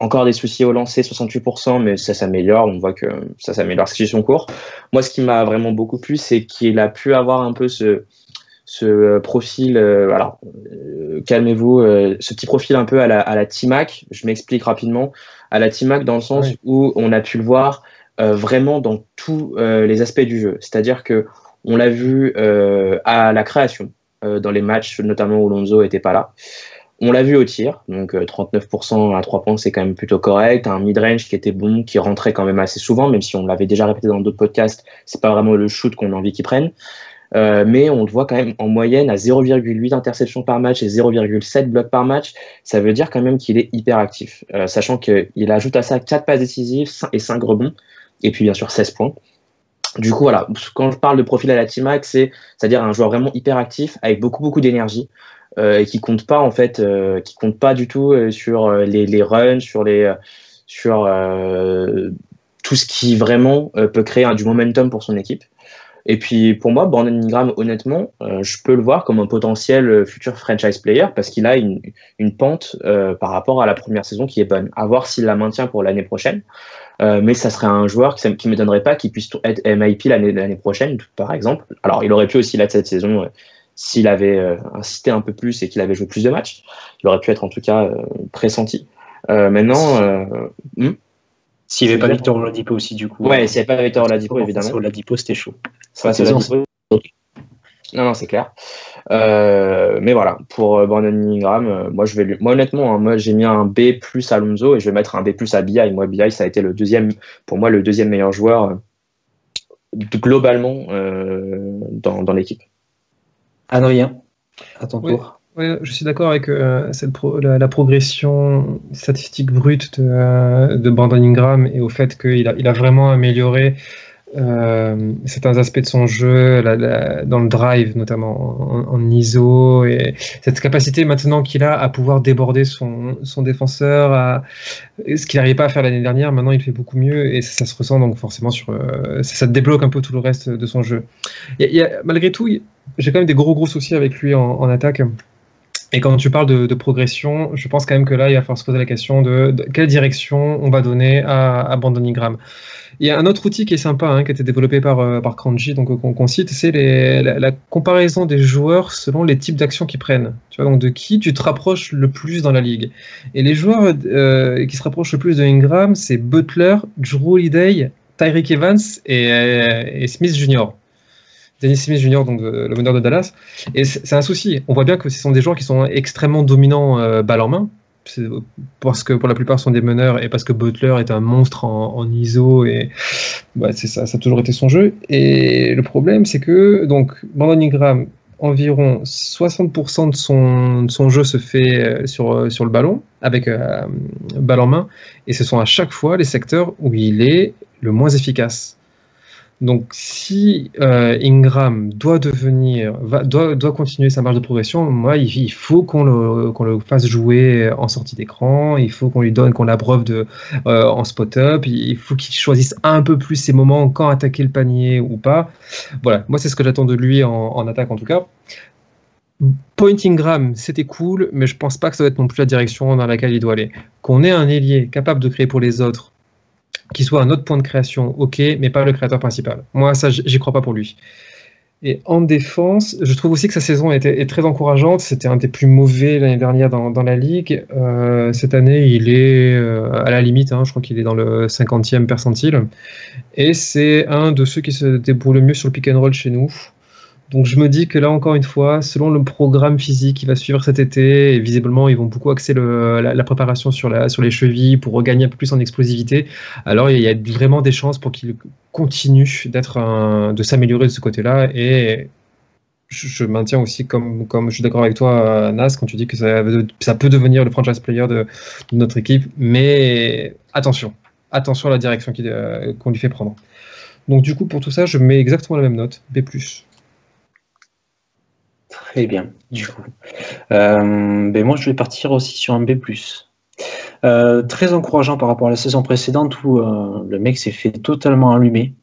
[SPEAKER 2] Encore des soucis au lancer, 68%, mais ça s'améliore. On voit que ça s'améliore ce qui est son cours. Moi, ce qui m'a vraiment beaucoup plu, c'est qu'il a pu avoir un peu ce profil, calmez-vous, ce petit profil un peu à la T-Mac. Je m'explique rapidement. À la T-Mac, dans le sens où on a pu le voir vraiment dans tous les aspects du jeu. C'est-à-dire que on l'a vu à la création, dans les matchs, notamment où Lonzo n'était pas là. On l'a vu au tir, donc 39% à 3 points, c'est quand même plutôt correct. Un mid-range qui était bon, qui rentrait quand même assez souvent, même si on l'avait déjà répété dans d'autres podcasts, c'est pas vraiment le shoot qu'on a envie qu'il prenne. Mais on le voit quand même en moyenne à 0,8 interceptions par match et 0,7 blocs par match. Ça veut dire quand même qu'il est hyper actif, sachant qu'il ajoute à ça 4 passes décisives et 5 rebonds, et puis bien sûr 16 points. Du coup, voilà, quand je parle de profil à la T-Mac, c'est-à-dire un joueur vraiment hyper actif, avec beaucoup d'énergie, et qui compte pas en fait, qui compte pas du tout sur les runs, sur tout ce qui vraiment peut créer du momentum pour son équipe. Et puis pour moi, Brandon Ingram, honnêtement, je peux le voir comme un potentiel futur franchise player, parce qu'il a une pente par rapport à la première saison qui est bonne. À voir s'il la maintient pour l'année prochaine. Mais ça serait un joueur qui ne m'étonnerait pas qu'il puisse être MIP l'année prochaine, par exemple. Alors, il aurait pu aussi l'être cette saison s'il avait insisté un peu plus et qu'il avait joué plus de matchs. Il aurait pu être en tout cas pressenti. Maintenant...
[SPEAKER 1] S'il n'y avait pas Victor Oladipo aussi, du coup.
[SPEAKER 2] Ouais, s'il n'y avait pas Victor Oladipo, évidemment.
[SPEAKER 1] Oladipo, c'était chaud.
[SPEAKER 2] Non, c'est clair. Mais voilà, pour Brandon Ingram, moi honnêtement, moi j'ai mis un B+ à Lonzo et je vais mettre un B+ à BI. Moi, BI, ça a été pour moi le deuxième meilleur joueur globalement dans l'équipe.
[SPEAKER 1] Adrien, à ton tour.
[SPEAKER 3] Oui, je suis d'accord avec la progression statistique brute de Brandon Ingram et au fait qu'il a vraiment amélioré certains aspects de son jeu, dans le drive, notamment en ISO, et cette capacité maintenant qu'il a à pouvoir déborder son défenseur, ce qu'il n'arrivait pas à faire l'année dernière, maintenant il fait beaucoup mieux, et ça se ressent donc forcément ça débloque un peu tout le reste de son jeu. Malgré tout, j'ai quand même des gros soucis avec lui en attaque. Et quand tu parles de progression, je pense quand même que là, il va falloir se poser la question de quelle direction on va donner à Brandon Ingram. Il y a un autre outil qui est sympa, qui a été développé par Crunchy, donc qu'on cite, c'est la comparaison des joueurs selon les types d'actions qu'ils prennent. Tu vois, donc de qui tu te rapproches le plus dans la ligue. Et les joueurs qui se rapprochent le plus de Ingram, c'est Butler, Jrue Holiday, Tyreke Evans et Smith Jr. Dennis Smith Jr., donc le meneur de Dallas. Et c'est un souci. On voit bien que ce sont des joueurs qui sont extrêmement dominants balle en main, C'est parce que pour la plupart sont des meneurs et parce que Butler est un monstre en ISO et c'est ça a toujours été son jeu. Et le problème, c'est que donc Brandon Ingram, environ 60% de son jeu se fait sur le ballon, avec balle en main, et ce sont à chaque fois les secteurs où il est le moins efficace. Donc si Ingram doit continuer sa marge de progression, moi il faut qu'on le fasse jouer en sortie d'écran, il faut qu'on l'abreuve en spot-up, il faut qu'il choisisse un peu plus ses moments, quand attaquer le panier ou pas. Voilà, moi c'est ce que j'attends de lui en attaque en tout cas. Point Ingram, c'était cool, mais je pense pas que ça va être non plus la direction dans laquelle il doit aller. Qu'on ait un ailier capable de créer pour les autres, qui soit un autre point de création, ok, mais pas le créateur principal. Moi, ça, j'y crois pas pour lui. Et en défense, je trouve aussi que sa saison est très encourageante. C'était un des plus mauvais l'année dernière dans la ligue. Cette année, il est à la limite, je crois qu'il est dans le 50e percentile. Et c'est un de ceux qui se débrouille le mieux sur le pick and roll chez nous. Donc je me dis que là, encore une fois, selon le programme physique qui va suivre cet été, et visiblement ils vont beaucoup axer la préparation sur les chevilles pour regagner un peu plus en explosivité, alors il y a vraiment des chances pour qu'il continue de s'améliorer de ce côté-là. Et je maintiens aussi, comme je suis d'accord avec toi, Nas, quand tu dis que ça peut devenir le franchise player de notre équipe, mais attention à la direction qu'on lui fait prendre. Donc du coup, pour tout ça, je mets exactement la même note, B+.
[SPEAKER 1] Très bien, du coup. Moi, je vais partir aussi sur un B+. Très encourageant par rapport à la saison précédente où le mec s'est fait totalement allumer.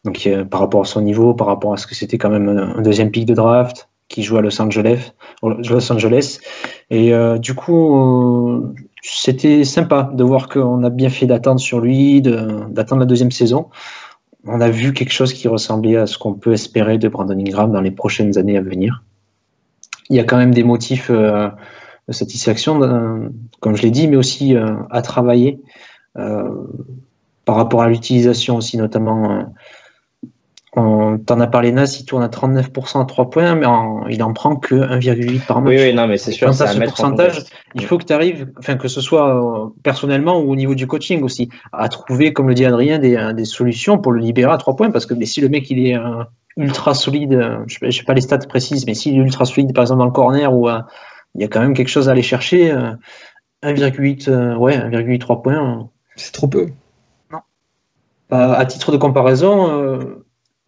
[SPEAKER 1] Donc, par rapport à son niveau, par rapport à ce que c'était quand même un deuxième pick de draft, qui joue à Los Angeles. Et du coup, c'était sympa de voir qu'on a bien fait d'attendre sur lui, d'attendre la deuxième saison. On a vu quelque chose qui ressemblait à ce qu'on peut espérer de Brandon Ingram dans les prochaines années à venir. Il y a quand même des motifs de satisfaction, comme je l'ai dit, mais aussi à travailler par rapport à l'utilisation aussi, notamment. On t'en a parlé, Nas, il tourne à 39% à 3 points, mais il en prend que 1,8 par match.
[SPEAKER 2] Oui, non, mais c'est sûr.
[SPEAKER 1] Quant à ce pourcentage, il faut que tu arrives, que ce soit personnellement ou au niveau du coaching aussi, à trouver, comme le dit Adrien, des solutions pour le libérer à 3 points, parce que si le mec il est ultra solide, je ne sais pas les stats précises, mais s'il est ultra solide, par exemple dans le corner, où il y a quand même quelque chose à aller chercher, 1,8 3 points.
[SPEAKER 3] C'est trop peu.
[SPEAKER 1] Non. À titre de comparaison,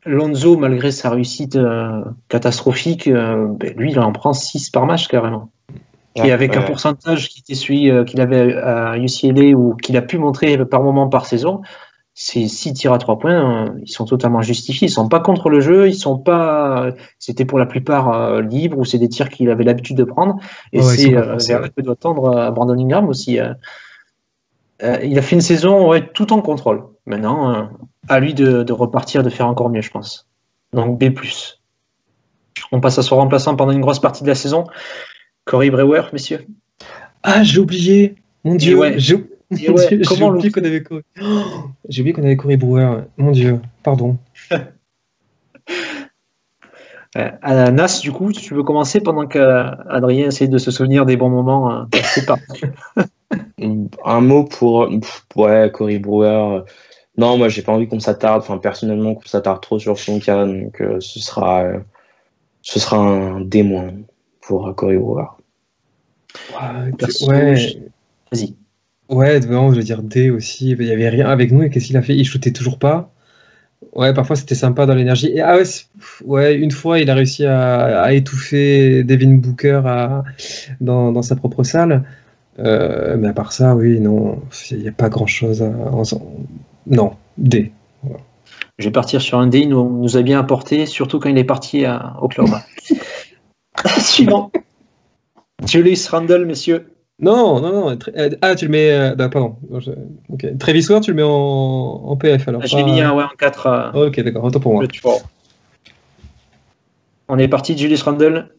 [SPEAKER 1] Lonzo, malgré sa réussite catastrophique, lui, il en prend 6 par match carrément. Et avec un pourcentage qui était celui qu'il avait à UCLA ou qu'il a pu montrer par moment par saison, ces 6 tirs à 3 points, ils sont totalement justifiés. Ils ne sont pas contre le jeu, c'était pour la plupart libres ou c'est des tirs qu'il avait l'habitude de prendre. Et c'est vers là que doit tendre Brandon Ingram aussi. Il a fait une saison tout en contrôle. Maintenant, à lui de repartir, de faire encore mieux, je pense. Donc B+. On passe à son remplaçant pendant une grosse partie de la saison. Corey Brewer, messieurs.
[SPEAKER 3] Ah, j'ai oublié. Mon Dieu. J'ai
[SPEAKER 1] oublié
[SPEAKER 3] qu'on avait Corey. J'ai oublié qu'on avait Corey Brewer. Mon Dieu, pardon.
[SPEAKER 1] Nas, du coup, tu veux commencer pendant qu'Adrien essaie de se souvenir des bons moments. C'est parti.
[SPEAKER 2] Un mot pour Corey Brewer. Non, moi j'ai pas envie qu'on s'attarde, personnellement qu'on s'attarde trop sur son cas, donc ce sera un D- pour Corey Brewer.
[SPEAKER 1] Vas-y.
[SPEAKER 3] Ouais, non, je veux dire D aussi. Il y avait rien avec nous et qu'est-ce qu'il a fait? Il shootait toujours pas. Ouais, parfois c'était sympa dans l'énergie. Et une fois il a réussi à étouffer Devin Booker dans sa propre salle. Mais à part ça, oui, non, il n'y a pas grand-chose Non, D.
[SPEAKER 1] Voilà. Je vais partir sur un D, il nous a bien apporté, surtout quand il est parti à Oklahoma. Suivant. Julius Randle, messieurs.
[SPEAKER 3] Non. Tu le mets... pardon. Okay. Travis Ward, tu le mets en PF alors.
[SPEAKER 1] Je l'ai mis en 4.
[SPEAKER 3] Ok, d'accord, autant pour moi.
[SPEAKER 1] On est parti, Julius Randle.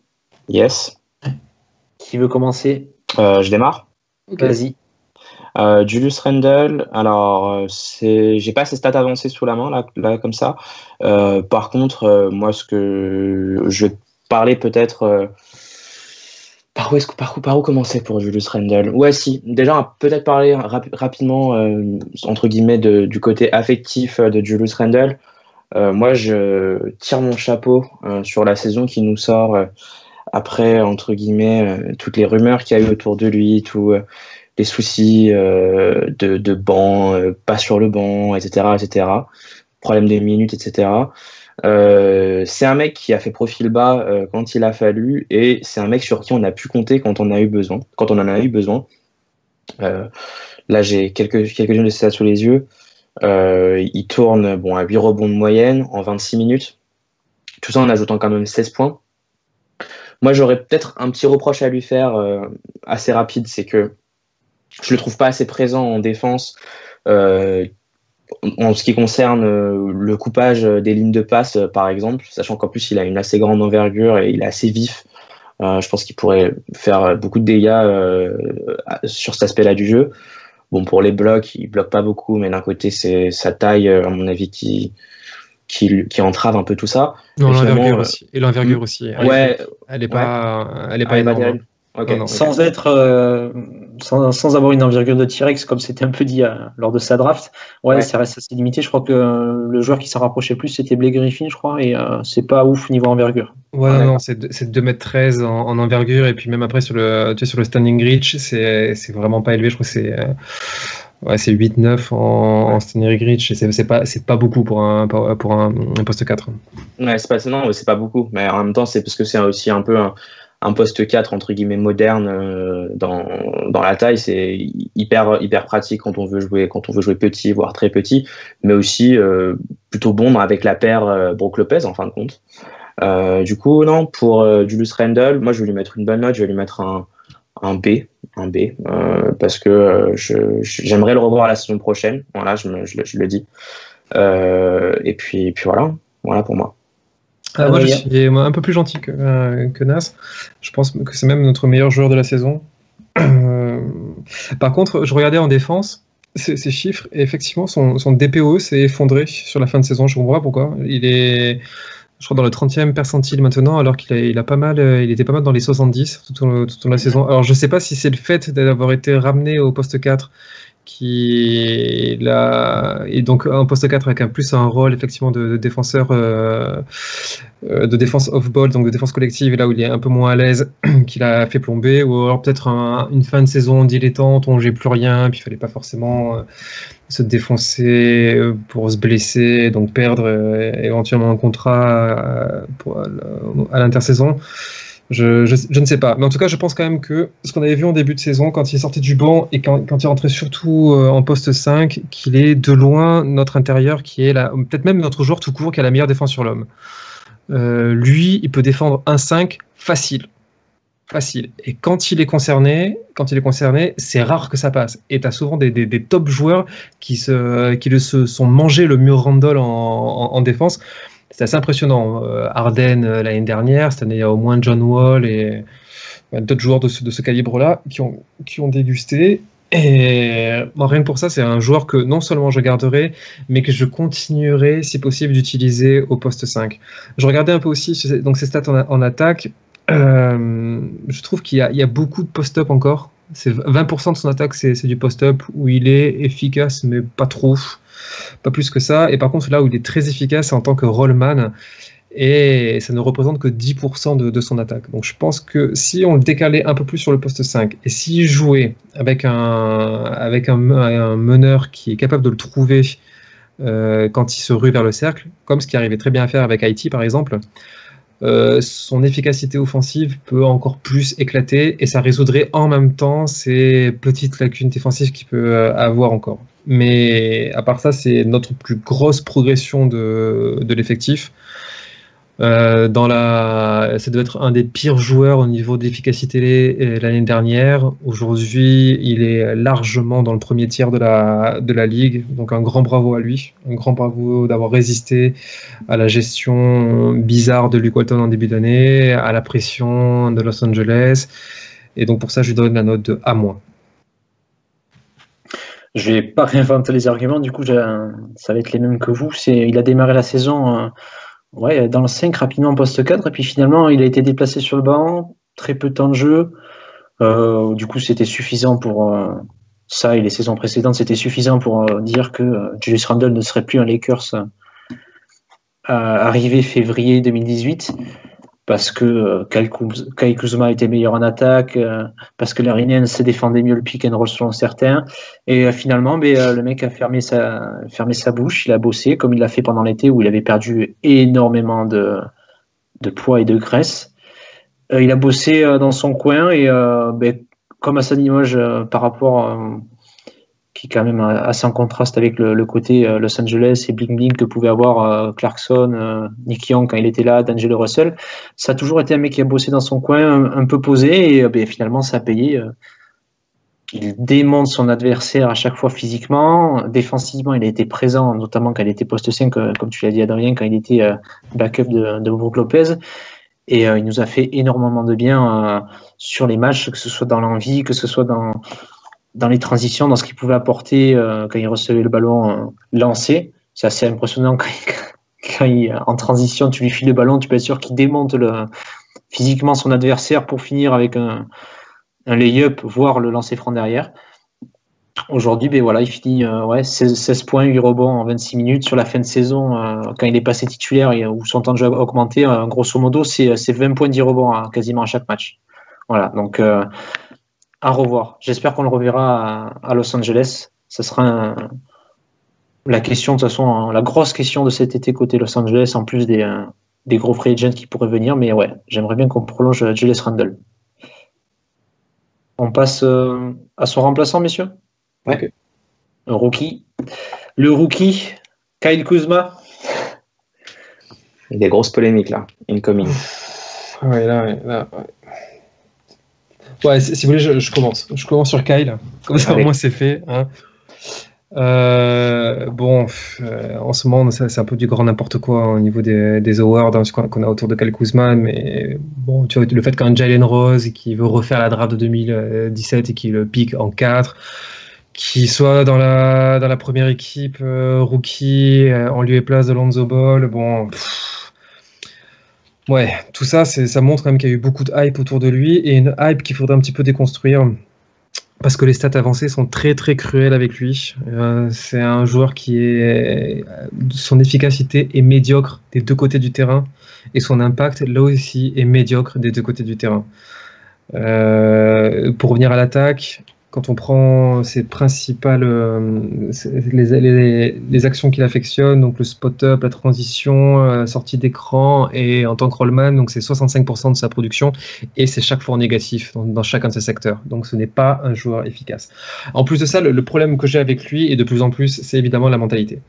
[SPEAKER 2] Yes.
[SPEAKER 1] Qui veut commencer?
[SPEAKER 2] Je démarre.
[SPEAKER 1] Okay. Vas-y.
[SPEAKER 2] Julius Randle, alors j'ai pas ses stats avancées sous la main là comme ça. Par contre, moi ce que je vais parler peut-être Par où commencer pour Julius Randle? Ouais, si. Déjà, peut-être parler rapidement, entre guillemets, du côté affectif de Julius Randle. Moi, je tire mon chapeau sur la saison qui nous sort après, entre guillemets, toutes les rumeurs qu'il y a eu autour de lui, tous les soucis de banc, pas sur le banc, etc., etc., problème des minutes, etc. C'est un mec qui a fait profil bas quand il a fallu, et c'est un mec sur qui on a pu compter quand on a eu besoin, quand on en a eu besoin. Là, j'ai quelques-unes de ces stats sous les yeux. Il tourne à 8 rebonds de moyenne en 26 minutes. Tout ça en ajoutant quand même 16 points. Moi, j'aurais peut-être un petit reproche à lui faire assez rapide, c'est que je le trouve pas assez présent en défense en ce qui concerne le coupage des lignes de passe, par exemple, sachant qu'en plus, il a une assez grande envergure et il est assez vif. Je pense qu'il pourrait faire beaucoup de dégâts sur cet aspect-là du jeu. Bon, pour les blocs, il bloque pas beaucoup, mais d'un côté, c'est sa taille, à mon avis, qui entrave un peu tout ça.
[SPEAKER 3] Non, l'envergure aussi. Et l'envergure aussi.
[SPEAKER 2] Ouais.
[SPEAKER 3] Elle est pas énorme.
[SPEAKER 2] Okay.
[SPEAKER 3] Non,
[SPEAKER 1] sans avoir une envergure de T-Rex, comme c'était un peu dit lors de sa draft, ça reste assez limité. Je crois que le joueur qui s'en rapprochait plus, c'était Blake Griffin, je crois, et c'est pas ouf niveau envergure.
[SPEAKER 3] Non, c'est 2m13 en envergure, et puis même après sur le standing reach, c'est vraiment pas élevé. Je crois que c'est 8-9 en standing reach, et c'est pas beaucoup pour un poste 4.
[SPEAKER 2] Ouais, c'est pas beaucoup, mais en même temps, c'est parce que c'est aussi un peu un poste 4 entre guillemets moderne dans la taille. C'est hyper pratique quand on veut jouer petit, voire très petit, mais aussi plutôt bon avec la paire Brook Lopez en fin de compte. Du coup, non, pour Julius Randle, moi je vais lui mettre une bonne note, je vais lui mettre un B, parce que j'aimerais le revoir la saison prochaine. Voilà, je le dis. Et puis voilà pour moi.
[SPEAKER 3] Moi, je suis un peu plus gentil que Nas. Je pense que c'est même notre meilleur joueur de la saison. Par contre, je regardais en défense ses chiffres, et effectivement, son DPOE s'est effondré sur la fin de saison. Je ne comprends pas pourquoi. Il est, je crois, dans le 30e percentile maintenant, alors qu'il il était pas mal dans les 70 tout au long de la saison. Alors, je ne sais pas si c'est le fait d'avoir été ramené au poste 4 qui là et donc un poste 4 avec un rôle effectivement de défenseur de défense off-ball, donc de défense collective, et là où il est un peu moins à l'aise, qu'il a fait plomber, ou alors peut-être une fin de saison dilettante, on j'ai plus rien, puis il fallait pas forcément se défoncer pour se blesser, donc perdre éventuellement un contrat à l'intersaison. Je ne sais pas, mais en tout cas je pense quand même que ce qu'on avait vu en début de saison, quand il sortait du banc et quand il rentrait surtout en poste 5, qu'il est de loin notre intérieur qui est peut-être même notre joueur tout court qui a la meilleure défense sur l'homme. Lui, il peut défendre un 5 facile. Et quand il est concerné, c'est rare que ça passe. Et tu as souvent des top joueurs qui se sont mangés le mur Randle en défense. C'est assez impressionnant. Harden l'année dernière, cette année il y a au moins John Wall et d'autres joueurs de ce calibre-là qui ont dégusté. Et rien que pour ça, c'est un joueur que non seulement je garderai, mais que je continuerai, si possible, d'utiliser au poste 5. Je regardais un peu aussi donc ses stats en attaque. Je trouve qu'il y a beaucoup de post-up encore. C'est 20% de son attaque, c'est du post-up où il est efficace, mais pas trop. Pas plus que ça. Et par contre, là où il est très efficace, c'est en tant que rollman. Et ça ne représente que 10% de son attaque. Donc je pense que si on le décalait un peu plus sur le poste 5, et s'il jouait avec un meneur qui est capable de le trouver quand il se rue vers le cercle, comme ce qui arrivait très bien à faire avec Haïti par exemple, son efficacité offensive peut encore plus éclater, et ça résoudrait en même temps ces petites lacunes défensives qu'il peut avoir encore. Mais à part ça, c'est notre plus grosse progression de l'effectif. Ça devait être un des pires joueurs au niveau d'efficacité l'année dernière. Aujourd'hui, il est largement dans le premier tiers de la ligue. Donc un grand bravo à lui. Un grand bravo d'avoir résisté à la gestion bizarre de Luke Walton en début d'année, à la pression de Los Angeles. Et donc pour ça, je lui donne la note de A-.
[SPEAKER 1] Je vais pas réinventer les arguments. Du coup, ça va être les mêmes que vous. Il a démarré la saison... dans le 5 rapidement en poste 4, et puis finalement il a été déplacé sur le banc, très peu de temps de jeu. Du coup, c'était suffisant pour ça et les saisons précédentes, c'était suffisant pour dire que Julius Randle ne serait plus un Lakers arrivé février 2018 parce que Kyle Kuzma était meilleur en attaque, parce que Larry Nance défendait mieux le pick and roll selon certains. Et finalement, le mec a fermé sa bouche, il a bossé comme il l'a fait pendant l'été où il avait perdu énormément de poids et de graisse. Il a bossé dans son coin et comme à sa image par rapport qui est quand même assez en contraste avec le côté Los Angeles et bling bling que pouvait avoir Clarkson, Nick Young quand il était là, D'Angelo Russell. Ça a toujours été un mec qui a bossé dans son coin, un peu posé, et finalement ça a payé. Il démonte son adversaire à chaque fois physiquement. Défensivement, il a été présent, notamment quand il était poste 5, comme tu l'as dit Adrien, quand il était backup de Brook Lopez. Et il nous a fait énormément de bien sur les matchs, que ce soit dans l'envie, que ce soit dans les transitions, dans ce qu'il pouvait apporter quand il recevait le ballon lancé. C'est assez impressionnant quand en transition, tu lui files le ballon, tu peux être sûr qu'il démonte physiquement son adversaire pour finir avec un lay-up, voire le lancer franc derrière. Aujourd'hui, il finit 16 points, 8 rebonds en 26 minutes. Sur la fin de saison, quand il est passé titulaire et où son temps de jeu a augmenté, grosso modo, c'est 20 points, 10 rebonds quasiment à chaque match. Voilà, donc à revoir. J'espère qu'on le reverra à Los Angeles. Ça sera la question, de toute façon, la grosse question de cet été côté Los Angeles, en plus des gros free agents qui pourraient venir. Mais ouais, j'aimerais bien qu'on prolonge Julius Randle. On passe à son remplaçant, messieurs.
[SPEAKER 2] Ouais.
[SPEAKER 1] Le rookie, Kyle Kuzma.
[SPEAKER 2] Il y a des grosses polémiques là, incoming.
[SPEAKER 3] Ouais. Ouais, si vous voulez, je commence. Je commence sur Kyle. Comme ça, au moins, c'est fait. Hein. En ce moment, c'est un peu du grand n'importe quoi au niveau des awards qu'on a autour de Kyle Kuzma. Mais bon, tu vois, le fait qu'un Jalen Rose qui veut refaire la draft de 2017 et qui le pique en 4, qui soit dans la première équipe rookie en lieu et place de Lonzo Ball, ouais, tout ça, ça montre quand même qu'il y a eu beaucoup de hype autour de lui et une hype qu'il faudrait un petit peu déconstruire parce que les stats avancées sont très très cruelles avec lui. C'est un joueur son efficacité est médiocre des deux côtés du terrain et son impact là aussi est médiocre des deux côtés du terrain. Pour revenir à l'attaque, quand on prend ses principales les actions qu'il affectionne, donc le spot-up, la transition, sortie d'écran et en tant que rollman, donc c'est 65% de sa production et c'est chaque fois en négatif dans chacun de ses secteurs. Donc ce n'est pas un joueur efficace. En plus de ça, le problème que j'ai avec lui et de plus en plus, c'est évidemment la mentalité.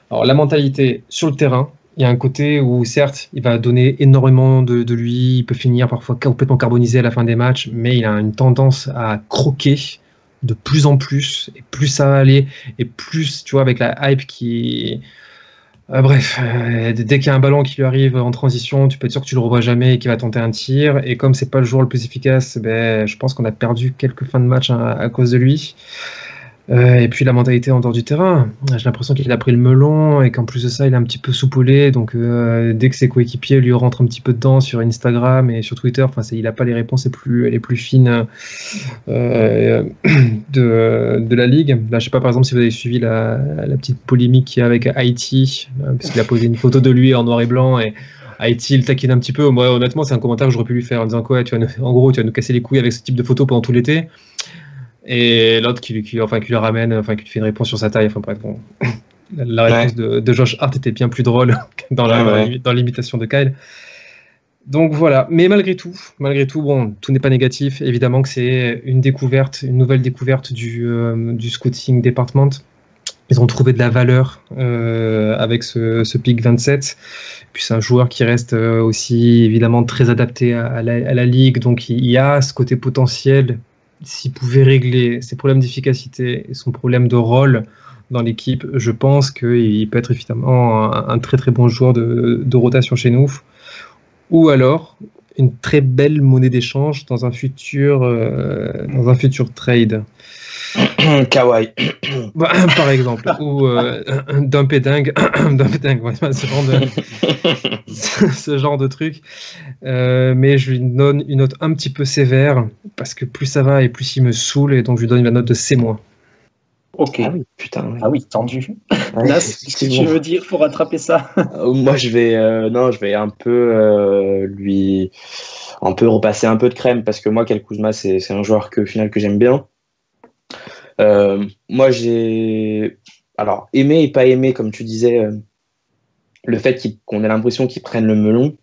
[SPEAKER 3] Alors la mentalité sur le terrain, il y a un côté où, certes, il va donner énormément de lui, il peut finir parfois complètement carbonisé à la fin des matchs, mais il a une tendance à croquer de plus en plus, et plus ça va aller, et plus, tu vois, avec la hype qui... dès qu'il y a un ballon qui lui arrive en transition, tu peux être sûr que tu le revois jamais et qu'il va tenter un tir, et comme c'est pas le joueur le plus efficace, je pense qu'on a perdu quelques fins de match à cause de lui. Et puis la mentalité en dehors du terrain, j'ai l'impression qu'il a pris le melon et qu'en plus de ça il est un petit peu soupolé, donc dès que ses coéquipiers lui rentrent un petit peu dedans sur Instagram et sur Twitter, il n'a pas les réponses les plus fines de la ligue. Là, je sais pas par exemple si vous avez suivi la petite polémique qu'il y a avec Haïti, parce qu'il a posé une photo de lui en noir et blanc et Haïti il taquine un petit peu. Moi honnêtement c'est un commentaire que j'aurais pu lui faire en disant quoi, en gros tu vas nous casser les couilles avec ce type de photo pendant tout l'été. Et l'autre qui le ramène, qui lui fait une réponse sur sa taille. Enfin bref, bon. La réponse de Josh Hart était bien plus drôle dans l'imitation de Kyle. Donc voilà. Mais malgré tout, bon, tout n'est pas négatif. Évidemment que c'est une nouvelle découverte du scouting department. Ils ont trouvé de la valeur avec ce pick 27. Puis c'est un joueur qui reste aussi évidemment très adapté à la ligue. Donc il y a ce côté potentiel. S'il pouvait régler ses problèmes d'efficacité et son problème de rôle dans l'équipe, je pense qu'il peut être évidemment un très très bon joueur de rotation chez nous. Ou alors une très belle monnaie d'échange dans un futur trade.
[SPEAKER 2] Kawhi.
[SPEAKER 3] Bah, par exemple, ou Dump et Dingue, Dump et Dingue, ouais, ce genre de truc. Mais je lui donne une note un petit peu sévère, parce que plus ça va et plus il me saoule, et donc je lui donne la note de C-.
[SPEAKER 1] Ok.
[SPEAKER 2] Ah oui, putain. Ouais.
[SPEAKER 1] Ah oui, tendu.
[SPEAKER 2] Ouais,
[SPEAKER 1] Nas, qu'est-ce que tu veux dire pour rattraper ça?
[SPEAKER 2] Moi, je vais un peu lui, un peu repasser un peu de crème parce que moi, Kyle Kuzma, c'est un joueur au final que j'aime bien. Moi, alors aimé et pas aimé, comme tu disais, le fait qu'on ait l'impression qu'il prenne le melon.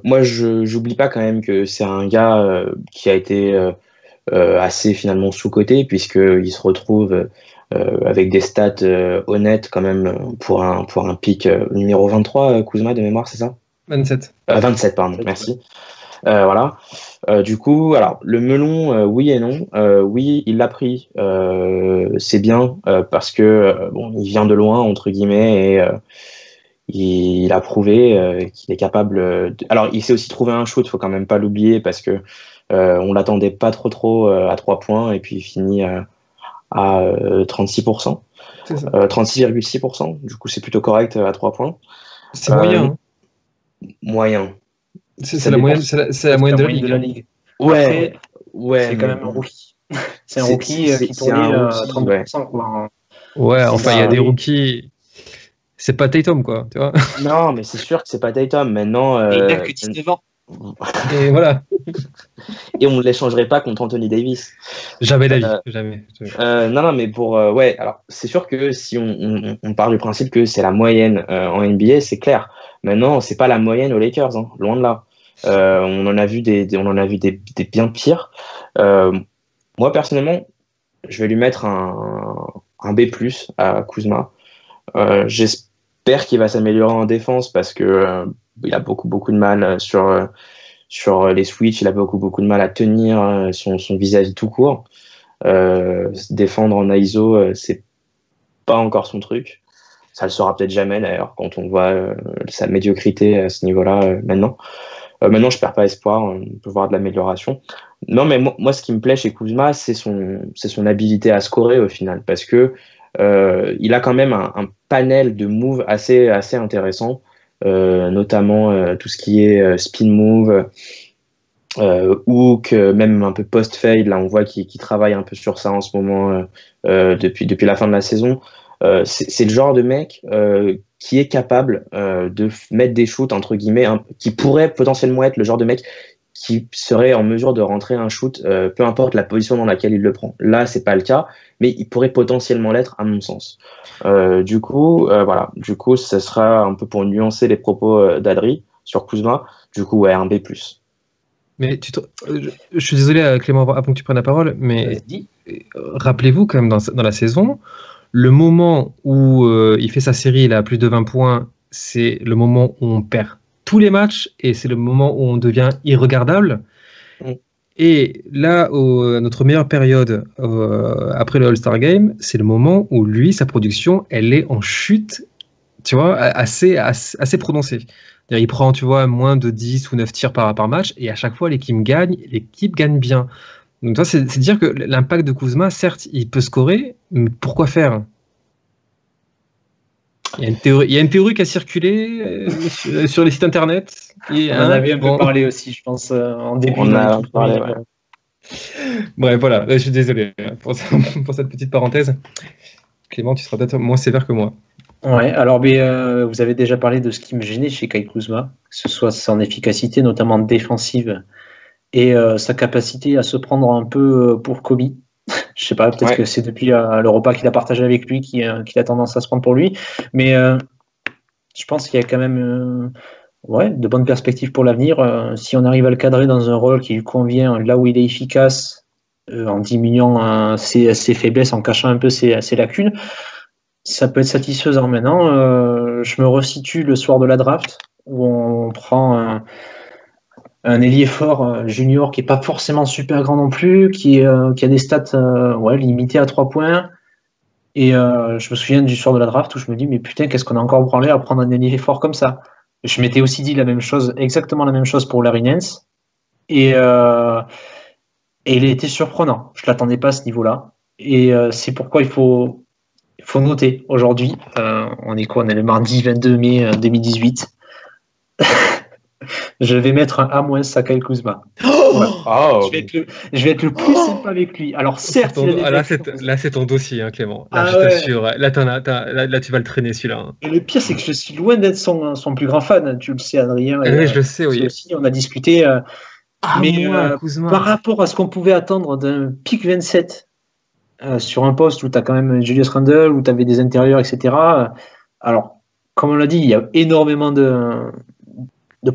[SPEAKER 2] Moi, j'oublie pas quand même que c'est un gars qui a été assez finalement sous-coté puisqu'il se retrouve avec des stats honnêtes quand même pour un pick numéro 23, Kuzma de mémoire, c'est ça?
[SPEAKER 3] 27.
[SPEAKER 2] 27, pardon, merci. Voilà. Du coup, alors le melon, oui et non. Oui, il l'a pris, c'est bien parce que bon, il vient de loin entre guillemets et il a prouvé qu'il est capable. Alors, il s'est aussi trouvé un shoot, faut quand même pas l'oublier parce que on l'attendait pas trop à 3 points et puis il finit à 36%,
[SPEAKER 3] C'est ça.
[SPEAKER 2] 36,6%. Du coup, c'est plutôt correct à 3 points.
[SPEAKER 3] C'est moyen. Hein.
[SPEAKER 2] Moyen.
[SPEAKER 3] C'est la moyenne, c'est la moyenne de la ligue.
[SPEAKER 2] Ouais,
[SPEAKER 1] Après,
[SPEAKER 2] ouais,
[SPEAKER 1] c'est quand même un rookie. C'est un rookie qui tournait à 32%. Quoi.
[SPEAKER 3] Ouais, enfin, il y a des rookies. C'est pas Tatum, quoi, tu vois.
[SPEAKER 2] Non, mais c'est sûr que c'est pas Tatum. Maintenant,
[SPEAKER 1] il n'a que 19 ans.
[SPEAKER 3] Et voilà.
[SPEAKER 2] Et on ne l'échangerait pas contre Anthony Davis.
[SPEAKER 3] Jamais d'avis. Jamais.
[SPEAKER 2] Non, mais ouais, alors c'est sûr que si on part du principe que c'est la moyenne en NBA, c'est clair. Maintenant, c'est pas la moyenne aux Lakers, hein, loin de là. On en a vu des bien pires. Moi, personnellement, je vais lui mettre un B+ à Kuzma. J'espère qu'il va s'améliorer en défense parce que il a beaucoup de mal sur les switches, il a beaucoup de mal à tenir son vis-à-vis tout court. Se défendre en ISO, c'est pas encore son truc. Ça le sera peut-être jamais d'ailleurs quand on voit sa médiocrité à ce niveau-là maintenant. Maintenant, je perds pas espoir, on peut voir de l'amélioration. Non, mais moi, ce qui me plaît chez Kuzma, c'est son habilité à scorer au final, parce que il a quand même un panel de moves assez intéressant, notamment tout ce qui est spin move, hook, même un peu post-fade. Là, on voit qu'il travaille un peu sur ça en ce moment depuis la fin de la saison. C'est le genre de mec qui est capable de mettre des shoots, entre guillemets, qui pourrait potentiellement être le genre de mec qui serait en mesure de rentrer un shoot, peu importe la position dans laquelle il le prend. Là, c'est pas le cas, mais il pourrait potentiellement l'être, à mon sens. Du coup, voilà. Du coup, ce sera un peu pour nuancer les propos d'Adri sur Kuzma. Du coup, ouais, un B+.
[SPEAKER 3] Mais je suis désolé, Clément, avant que tu prennes la parole, mais rappelez-vous quand même dans la saison, le moment où il fait sa série, il a plus de 20 points, c'est le moment où on perd tous les matchs et c'est le moment où on devient irregardable. Et là, notre meilleure période après le All-Star Game, c'est le moment où lui, sa production, elle est en chute, tu vois, assez prononcée. Il prend, tu vois, moins de 10 ou 9 tirs par match et à chaque fois, l'équipe gagne bien. Donc, toi, c'est dire que l'impact de Kuzma, certes, il peut scorer, mais pourquoi faire? Il y a une théorie qui a circulé sur les sites internet.
[SPEAKER 1] On en avait un peu parlé aussi, je pense, en début.
[SPEAKER 2] On a parlé, ouais.
[SPEAKER 3] Bref, voilà, je suis désolé pour cette petite parenthèse. Clément, tu seras peut-être moins sévère que moi.
[SPEAKER 1] Ouais, alors vous avez déjà parlé de ce qui me gênait chez Kyle Kuzma, que ce soit son efficacité, notamment défensive, et sa capacité à se prendre un peu pour Kobe. Je sais pas, peut-être que c'est depuis le repas qu'il a partagé avec lui qu'il a tendance à se prendre pour lui, mais je pense qu'il y a quand même de bonnes perspectives pour l'avenir. Si on arrive à le cadrer dans un rôle qui lui convient, là où il est efficace, en diminuant ses faiblesses, en cachant un peu ses lacunes, ça peut être satisfaisant. Maintenant, je me resitue le soir de la draft, où on prend un ailier fort junior qui n'est pas forcément super grand non plus, qui a des stats limitées à 3 points. Et je me souviens du soir de la draft où je me dis, mais putain, qu'est-ce qu'on a encore branlé à prendre un ailier fort comme ça? Je m'étais aussi dit exactement la même chose pour Larry Nance. Et Et il a été surprenant. Je ne l'attendais pas à ce niveau-là. Et c'est pourquoi il faut noter aujourd'hui. On est quoi? On est le mardi 22 mai 2018. Je vais mettre un A- à Kyle Kuzma. Voilà.
[SPEAKER 2] Oh.
[SPEAKER 1] Je vais être le plus sympa avec lui. Alors certes,
[SPEAKER 3] là c'est ton dossier, hein, Clément. Là,
[SPEAKER 1] Ah
[SPEAKER 3] je
[SPEAKER 1] ouais.
[SPEAKER 3] t'assure. Là, tu vas le traîner celui-là. Hein.
[SPEAKER 1] Et le pire, c'est que je suis loin d'être son plus grand fan. Tu le sais, Adrien.
[SPEAKER 3] Oui, je le sais, oui.
[SPEAKER 1] Aussi, on a discuté. Mais
[SPEAKER 3] Kuzma.
[SPEAKER 1] par rapport à ce qu'on pouvait attendre d'un pick 27 sur un poste où tu as quand même Julius Randle, où tu avais des intérieurs, etc. Alors, comme on l'a dit, il y a énormément de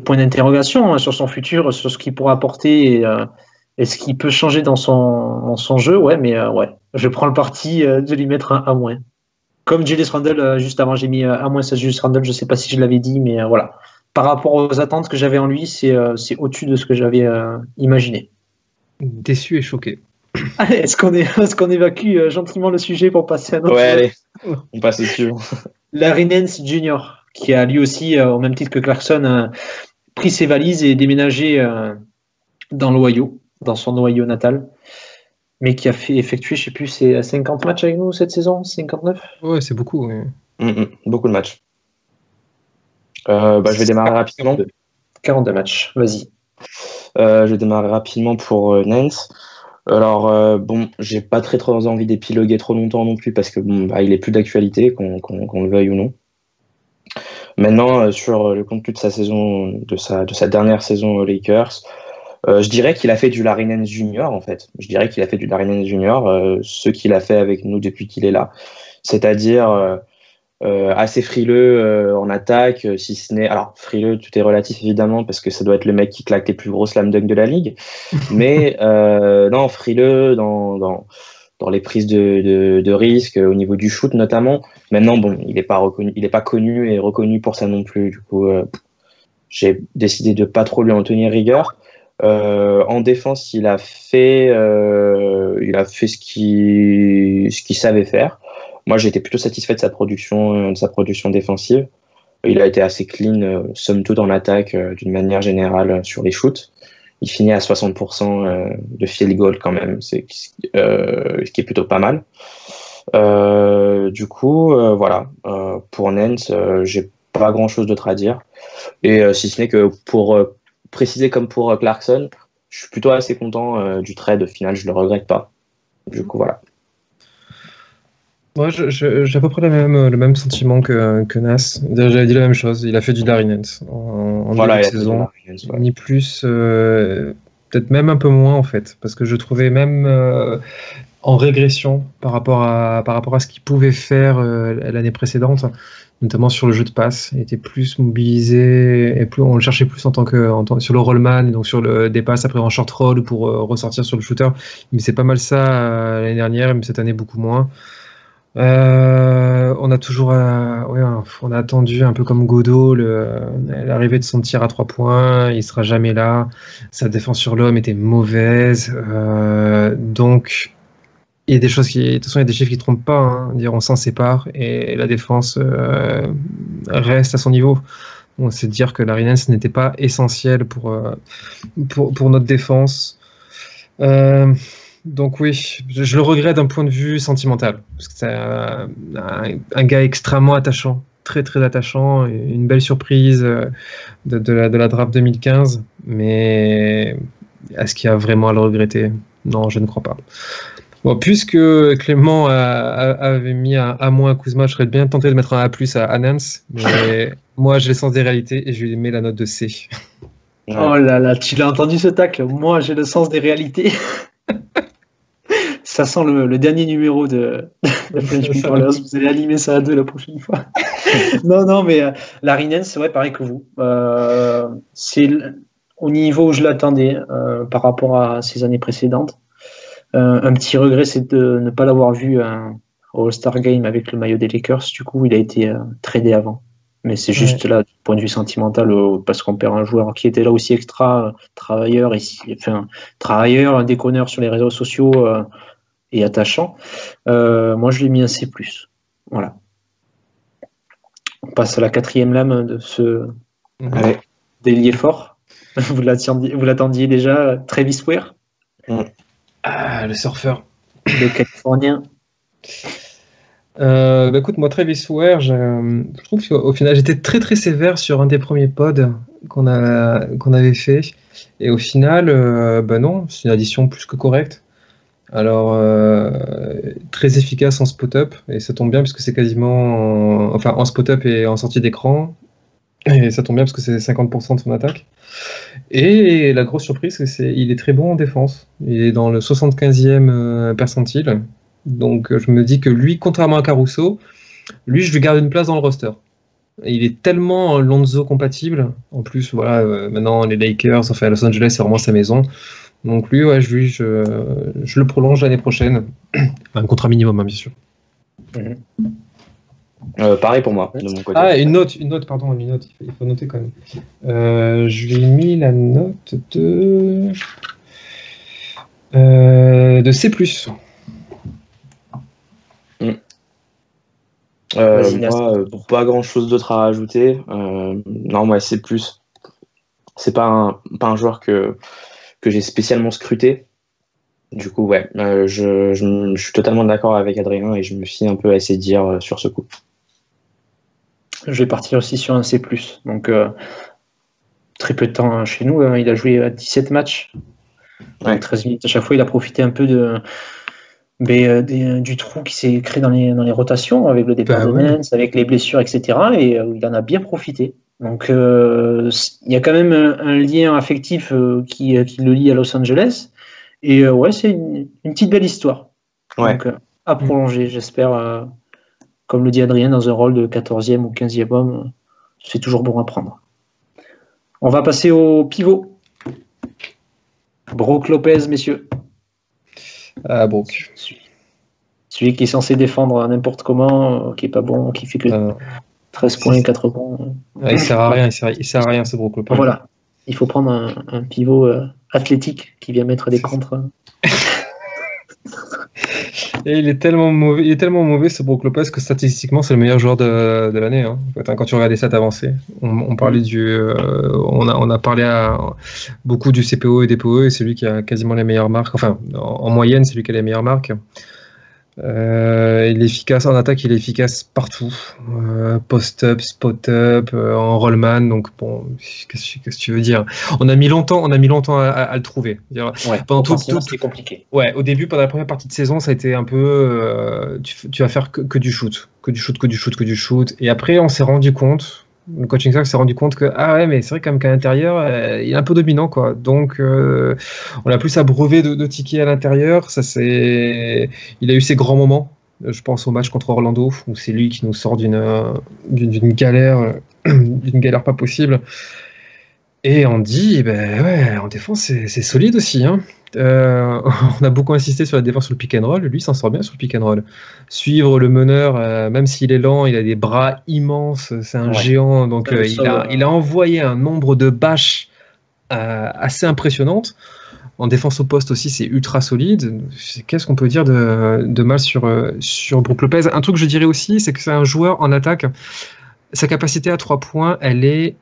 [SPEAKER 1] points d'interrogation sur son futur, sur ce qu'il pourra apporter et ce qu'il peut changer dans son jeu. Ouais, mais je prends le parti de lui mettre un A-. Comme Julius Randle, juste avant, j'ai mis A- à Julius Randle. Je ne sais pas si je l'avais dit, mais voilà. Par rapport aux attentes que j'avais en lui, c'est au-dessus de ce que j'avais imaginé.
[SPEAKER 3] Déçu et choqué.
[SPEAKER 1] Allez, est-ce qu'on évacue gentiment le sujet pour passer à notre...
[SPEAKER 2] Ouais, allez, on passe au suivant.
[SPEAKER 1] Larry Nance Jr., qui a lui aussi, au même titre que Clarkson, pris ses valises et déménagé dans l'Ohio, dans son Ohio natal, mais qui a fait effectuer, je ne sais plus, c'est 50 matchs avec nous cette saison, 59?
[SPEAKER 3] Ouais, c'est beaucoup. Ouais.
[SPEAKER 2] Beaucoup de matchs. Je vais démarrer rapidement.
[SPEAKER 1] 42 matchs, vas-y.
[SPEAKER 2] Je vais démarrer rapidement pour Nance. Alors, j'ai pas très envie d'épiloguer trop longtemps non plus parce que il est plus d'actualité, qu'on le veuille ou non. Maintenant, sur le contenu de sa saison, de sa dernière saison aux Lakers, je dirais qu'il a fait du Larry Nance Jr. en fait. Je dirais qu'il a fait du Larry Nance Jr. Ce qu'il a fait avec nous depuis qu'il est là, c'est-à-dire assez frileux en attaque, si ce n'est... Alors, frileux, tout est relatif évidemment, parce que ça doit être le mec qui claque les plus gros slam dunk de la ligue. Mais non, frileux dans les prises de risque, au niveau du shoot notamment. Maintenant, il n'est pas connu et reconnu pour ça non plus. Du coup, j'ai décidé de pas trop lui en tenir rigueur. En défense, il a fait ce qu'il savait faire. Moi, j'étais plutôt satisfait de sa production défensive. Il a été assez clean, somme toute en attaque, d'une manière générale sur les shoots. Il finit à 60% de field goal quand même, ce qui est plutôt pas mal. Du coup, voilà. Pour Nance, j'ai pas grand-chose d'autre à dire. Et si ce n'est que pour préciser comme pour Clarkson, je suis plutôt assez content du trade final. Je le regrette pas. Du coup, voilà.
[SPEAKER 3] Moi, j'ai à peu près le même sentiment que Nas. J'avais dit la même chose. Il a fait du Larry Nance en
[SPEAKER 2] Voilà,
[SPEAKER 3] début de saison. Ni plus, peut-être même un peu moins en fait, parce que je trouvais même en régression par rapport à ce qu'il pouvait faire l'année précédente, notamment sur le jeu de passe. Il était plus mobilisé et on le cherchait plus en tant que sur le rollman, donc sur des passes après en short roll pour ressortir sur le shooter. Il faisait pas mal ça l'année dernière, mais cette année beaucoup moins. On a toujours on a attendu un peu comme Godot l'arrivée de son tir à 3 points. Il sera jamais là. Sa défense sur l'homme était mauvaise. Donc il y a des choses de toute façon, il y a des chiffres qui trompent pas. Hein. Dire on s'en sépare et la défense reste à son niveau. On sait dire que Larry Nance n'était pas essentiel pour notre défense. Donc oui, je le regrette d'un point de vue sentimental, parce que c'est un gars extrêmement attachant, très très attachant, une belle surprise de la draft 2015, mais est-ce qu'il y a vraiment à le regretter? Non, je ne crois pas. Bon, puisque Clément avait mis un A- à Kuzma, je serais bien tenté de mettre un A+ à Nance, mais moi j'ai le sens des réalités et je lui mets la note de C.
[SPEAKER 1] Ouais. Oh là là, tu l'as entendu ce tacle? Moi j'ai le sens des réalités. Ça sent le dernier numéro de French People. Vous allez animer ça à 2 la prochaine fois. non, mais Larry Nance, c'est vrai, pareil que vous. C'est au niveau où je l'attendais par rapport à ces années précédentes. Un petit regret, c'est de ne pas l'avoir vu au All-Star Game avec le maillot des Lakers. Du coup, il a été tradé avant. Mais c'est juste là, du point de vue sentimental, parce qu'on perd un joueur qui était là aussi extra, travailleur, travailleur, déconneur sur les réseaux sociaux et attachant. Moi, je l'ai mis un C+. Voilà. On passe à la 4e lame de ce d'ailier fort. Vous l'attendiez déjà, Travis Ware.
[SPEAKER 3] Ah, le surfeur.
[SPEAKER 1] Le Californien.
[SPEAKER 3] Écoute, moi, Travis Ware, je trouve qu'au final, j'étais très très sévère sur un des premiers pods qu'on avait fait. Et au final, non, c'est une addition plus que correcte. Alors, très efficace en spot-up, et ça tombe bien parce que c'est quasiment. Enfin, en spot-up et en sortie d'écran, et ça tombe bien parce que c'est 50% de son attaque. Et la grosse surprise, c'est qu'il est très bon en défense. Il est dans le 75e percentile. Donc, je me dis que lui, contrairement à Caruso, lui, je lui garde une place dans le roster. Et il est tellement Lonzo compatible. En plus, voilà, maintenant, les Lakers, enfin, Los Angeles, c'est vraiment sa maison. Donc lui, ouais, je le prolonge l'année prochaine. Un contrat minimum, hein, bien sûr.
[SPEAKER 2] Pareil pour moi, de mon côté.
[SPEAKER 3] Ah, une note, pardon, une note, il faut noter quand même. Je lui ai mis la note de C+.
[SPEAKER 2] Moi, pas grand chose d'autre à rajouter. Non, moi, c'est plus. C'est pas un joueur que j'ai spécialement scruté. Du coup, ouais, je suis totalement d'accord avec Adrien et je me fie un peu à ses dires sur ce coup.
[SPEAKER 1] Je vais partir aussi sur un C+. Donc, très peu de temps chez nous. Il a joué 17 matchs. Donc, 13 minutes à chaque fois. Il a profité un peu du trou qui s'est créé dans les rotations avec le départ de Nance, avec les blessures, etc. Et il en a bien profité. Donc, il y a quand même un lien affectif qui le lie à Los Angeles. Et ouais, c'est une petite belle histoire.
[SPEAKER 2] Ouais.
[SPEAKER 1] Donc, à prolonger, j'espère, comme le dit Adrien, dans un rôle de 14e ou 15e homme, c'est toujours bon à prendre. On va passer au pivot. Brook Lopez, messieurs.
[SPEAKER 3] Ah, Brook.
[SPEAKER 1] Celui qui est censé défendre n'importe comment, qui est pas bon, qui fait que 13 points, 4 points.
[SPEAKER 3] Il sert à rien, il sert à rien ce Brook Lopez.
[SPEAKER 1] Voilà. Il faut prendre un pivot athlétique qui vient mettre des contres.
[SPEAKER 3] Et il est tellement mauvais ce Brook Lopez que statistiquement c'est le meilleur joueur de l'année. Hein. Quand tu regardes les stats avancées, on parlait on a parlé beaucoup du CPO et des POE et c'est lui qui a quasiment les meilleures marques. Enfin, en moyenne, c'est lui qui a les meilleures marques. Il est efficace en attaque, il est efficace partout, post-up, spot-up, en rollman. Donc bon, qu'est-ce que tu veux dire? On a mis longtemps à le trouver.
[SPEAKER 1] Ouais, pendant tout, c'est compliqué.
[SPEAKER 3] Ouais, au début, pendant la première partie de saison, ça a été un peu, tu vas faire que du shoot, et après, on s'est rendu compte. Le coaching staff s'est rendu compte que mais c'est vrai quand même qu'à l'intérieur il est un peu dominant quoi, donc on a plus abreuvé de tickets à l'intérieur. Il a eu ses grands moments, je pense au match contre Orlando où c'est lui qui nous sort d'une galère d'une galère pas possible. Et on dit, en défense, c'est solide aussi. Hein. On a beaucoup insisté sur la défense sur le pick and roll. Lui, s'en sort bien sur le pick and roll. Suivre le meneur, même s'il est lent, il a des bras immenses. C'est un géant. Donc, il a envoyé un nombre de bâches assez impressionnantes. En défense au poste aussi, c'est ultra solide. Qu'est-ce qu'on peut dire de mal sur Brook Lopez? Un truc que je dirais aussi, c'est que c'est un joueur en attaque. Sa capacité à 3 points, elle est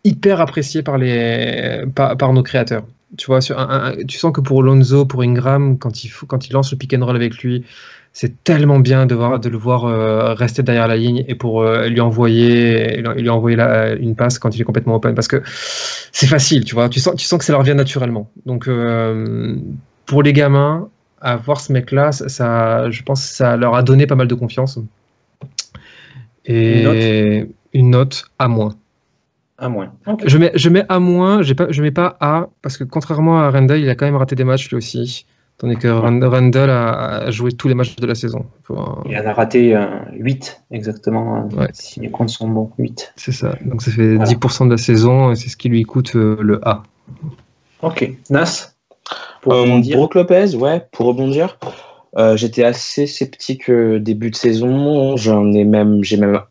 [SPEAKER 3] hyper apprécié par nos créateurs. Tu vois, tu sens que pour Lonzo, pour Ingram, quand il lance le pick and roll avec lui, c'est tellement bien de le voir rester derrière la ligne et pour lui envoyer une passe quand il est complètement open, parce que c'est facile, tu vois. Tu sens que ça leur vient naturellement. Donc pour les gamins, avoir ce mec-là, je pense que ça leur a donné pas mal de confiance. Et une note à moins.
[SPEAKER 1] À moins. Okay.
[SPEAKER 3] Je mets à moins, je mets pas A, parce que contrairement à Randall, il a quand même raté des matchs lui aussi. Tandis que Randall a joué tous les matchs de la saison.
[SPEAKER 1] Il en a raté 8, exactement. Si les comptes sont bons, 8.
[SPEAKER 3] C'est ça. Donc ça fait 10% de la saison, et c'est ce qui lui coûte le A.
[SPEAKER 1] Ok. Nas,
[SPEAKER 2] Brook Lopez, pour rebondir, j'étais assez sceptique début de saison. J'ai même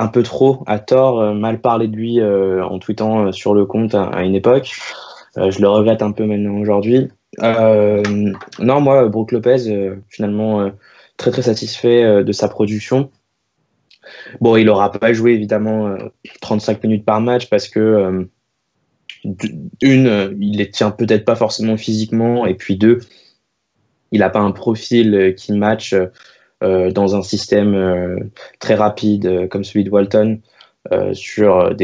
[SPEAKER 2] un peu trop, à tort, mal parlé de lui en tweetant sur le compte à une époque. Je le regrette un peu maintenant aujourd'hui. Non, moi, Brook Lopez, finalement, très très satisfait de sa production. Bon, il n'aura pas joué évidemment 35 minutes par match parce que il les tient peut-être pas forcément physiquement, et puis deux, il n'a pas un profil qui match dans un système très rapide comme celui de Walton sur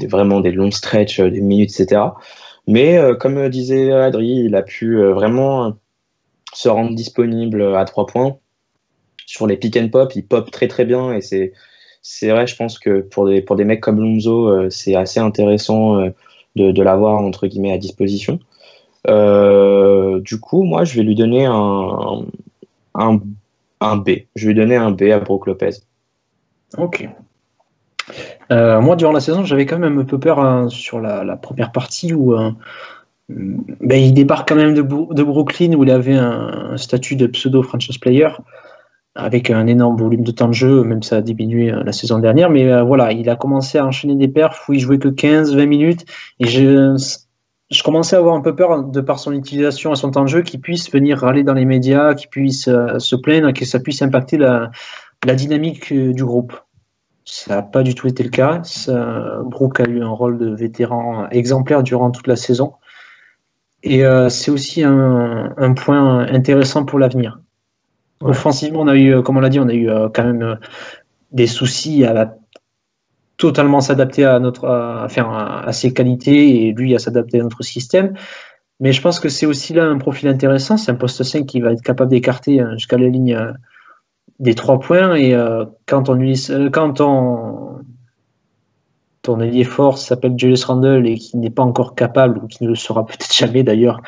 [SPEAKER 2] vraiment des longs stretches, des minutes, etc. Mais comme disait Adri, il a pu vraiment se rendre disponible à 3 points. Sur les pick and pop, il pop très très bien, et c'est vrai, je pense que pour des mecs comme Lonzo, c'est assez intéressant de l'avoir entre guillemets à disposition. Du coup, moi, je vais lui donner un B. Je vais lui donner un B à Brook Lopez.
[SPEAKER 1] Ok. Moi, durant la saison, j'avais quand même un peu peur sur la première partie où il débarque quand même de Brooklyn, où il avait un statut de pseudo franchise player avec un énorme volume de temps de jeu, même ça a diminué la saison dernière, mais voilà, il a commencé à enchaîner des perfs où il jouait que 15-20 minutes, et je commençais à avoir un peu peur, de par son utilisation et son temps de jeu, qu'il puisse venir râler dans les médias, qu'il puisse se plaindre, que ça puisse impacter la dynamique du groupe. Ça n'a pas du tout été le cas. Brook a eu un rôle de vétéran exemplaire durant toute la saison, et c'est aussi un point intéressant pour l'avenir. Ouais. Offensivement, on a eu, comme on l'a dit, on a eu quand même des soucis à totalement s'adapter à ses qualités, et lui à s'adapter à notre système. Mais je pense que c'est aussi là un profil intéressant. C'est un poste 5 qui va être capable d'écarter jusqu'à la ligne des 3 points. Et quand ton ailier fort s'appelle Julius Randle et qui n'est pas encore capable, ou qui ne le sera peut-être jamais d'ailleurs,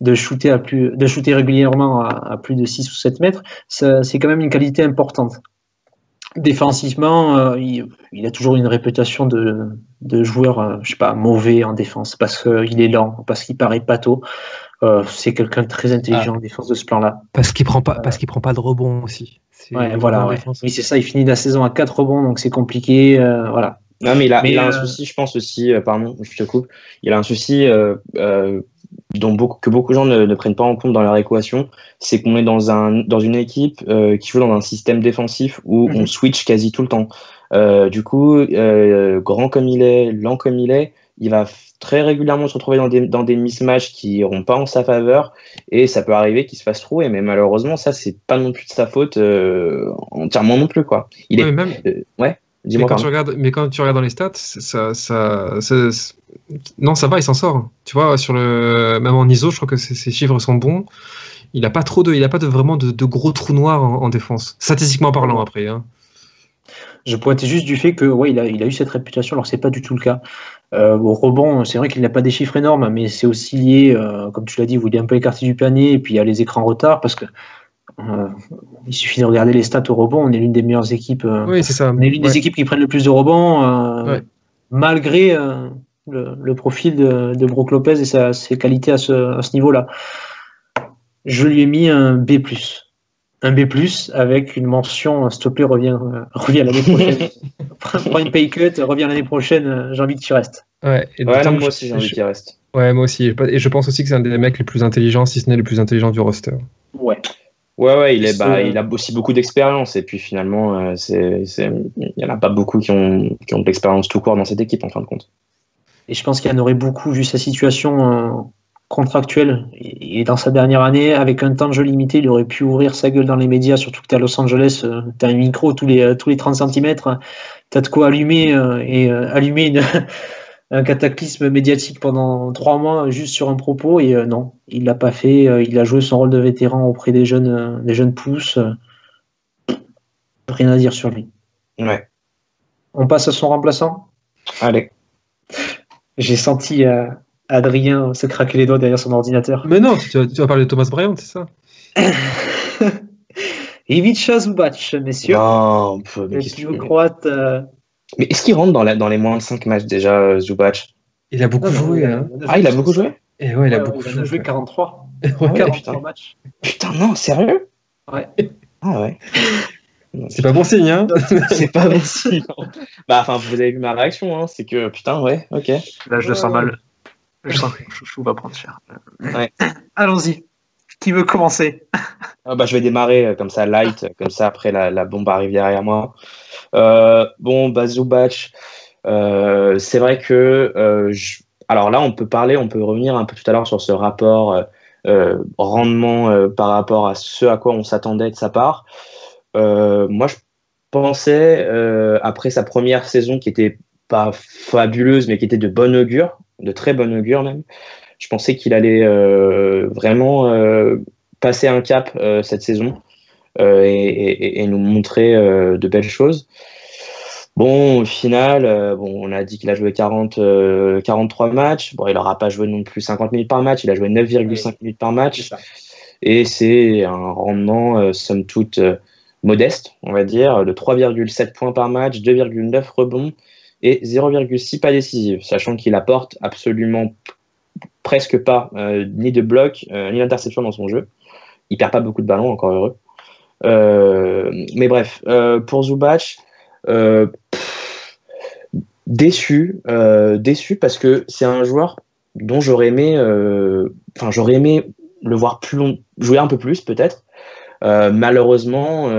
[SPEAKER 1] de shooter régulièrement à plus de 6 ou 7 mètres, c'est quand même une qualité importante. Défensivement, il a toujours une réputation de joueur, mauvais en défense, parce qu'il est lent, parce qu'il paraît pâteau. C'est quelqu'un de très intelligent en défense de ce plan-là.
[SPEAKER 3] Parce qu'il prend pas de rebond aussi.
[SPEAKER 1] Ouais. Oui, c'est ça, il finit la saison à 4 rebonds, donc c'est compliqué. Voilà.
[SPEAKER 2] Non, mais il a un souci, je pense aussi, pardon, je te coupe, il a un souci que beaucoup de gens ne prennent pas en compte dans leur équation, c'est qu'on est dans une équipe qui joue dans un système défensif où on switch quasi tout le temps. Du coup, grand comme il est, lent comme il va très régulièrement se retrouver dans des mismatchs qui n'iront pas en sa faveur, et ça peut arriver qu'il se fasse trouver, mais malheureusement, ça, c'est pas non plus de sa faute entièrement non plus, quoi.
[SPEAKER 3] Mais quand tu regardes dans les stats, non, ça va, il s'en sort. Tu vois, même en ISO, je crois que ses chiffres sont bons. Il n'a pas vraiment de gros trous noirs en défense, statistiquement parlant après. Hein.
[SPEAKER 1] Je pointais juste du fait que il a eu cette réputation, alors c'est pas du tout le cas. Au rebond, c'est vrai qu'il n'a pas des chiffres énormes, mais c'est aussi lié, comme tu l'as dit, où il est un peu écarté du panier, et puis il y a les écrans retard, parce que il suffit de regarder les stats au rebond, on est l'une des meilleures équipes.
[SPEAKER 3] Oui, c'est ça.
[SPEAKER 1] On est l'une des équipes qui prennent le plus de rebonds, malgré le profil de Brook Lopez et ses qualités à ce niveau-là. Je lui ai mis un B+. Un B+, avec une mention, s'il te plaît, reviens l'année prochaine. Prends une pay cut, reviens l'année prochaine, j'ai envie que tu restes.
[SPEAKER 2] Moi aussi, j'ai envie qu'il reste.
[SPEAKER 3] Ouais, moi aussi. Et je pense aussi que c'est un des mecs les plus intelligents, si ce n'est le plus intelligent du roster.
[SPEAKER 2] Ouais, il a aussi beaucoup d'expérience, et puis finalement, il n'y en a pas beaucoup qui ont de l'expérience tout court dans cette équipe, en fin de compte.
[SPEAKER 1] Et je pense qu'il y en aurait beaucoup, vu sa situation contractuelle, et dans sa dernière année, avec un temps de jeu limité, il aurait pu ouvrir sa gueule dans les médias, surtout que tu es à Los Angeles, tu as un micro tous les 30 cm, tu as de quoi allumer un cataclysme médiatique pendant 3 mois juste sur un propos, et non, il l'a pas fait. Il a joué son rôle de vétéran auprès des jeunes pousses. Rien à dire sur lui.
[SPEAKER 2] Ouais.
[SPEAKER 1] On passe à son remplaçant.
[SPEAKER 2] Allez. J'ai
[SPEAKER 1] senti Adrien se craquer les doigts derrière son ordinateur.
[SPEAKER 3] Mais non, tu vas parler de Thomas Bryant, c'est ça?
[SPEAKER 1] Ivica Zubac, messieurs.
[SPEAKER 2] Non,
[SPEAKER 1] le croate.
[SPEAKER 2] Mais est-ce qu'il rentre dans les moins de 5 matchs déjà, Zubac?
[SPEAKER 3] Il a beaucoup joué.
[SPEAKER 2] Il a beaucoup joué?
[SPEAKER 1] Et ouais, il a beaucoup joué. 43.
[SPEAKER 2] 43 matchs. Putain, non, sérieux?
[SPEAKER 1] Ouais.
[SPEAKER 2] Ah ouais.
[SPEAKER 3] C'est pas bon signe, hein?
[SPEAKER 2] C'est pas bon signe. Vous avez vu ma réaction, hein? C'est que, putain, ouais, ok.
[SPEAKER 1] Là, je le sens mal. Je sens que Chouchou va prendre cher. Ouais. Allons-y. Qui veut commencer?
[SPEAKER 2] Je vais démarrer comme ça, light, comme ça, après la bombe arrive derrière moi. Zubac, c'est vrai que alors là, on peut revenir un peu tout à l'heure sur ce rapport rendement par rapport à ce à quoi on s'attendait de sa part. Moi, je pensais, après sa première saison qui était pas fabuleuse, mais qui était de bon augure, de très bon augure même, je pensais qu'il allait vraiment passer un cap cette saison et nous montrer de belles choses. Bon, au final, on a dit qu'il a joué 43 matchs. Bon, il n'aura pas joué non plus 50 minutes par match. Il a joué 9,5 minutes par match. Et c'est un rendement, somme toute, modeste, on va dire, de 3,7 points par match, 2,9 rebonds et 0,6 pas décisifs, sachant qu'il apporte absolument presque pas ni de bloc, ni d'interception dans son jeu. Il perd pas beaucoup de ballons, encore heureux. Mais bref, pour Zubac, déçu parce que c'est un joueur dont j'aurais aimé le voir jouer un peu plus peut-être. Malheureusement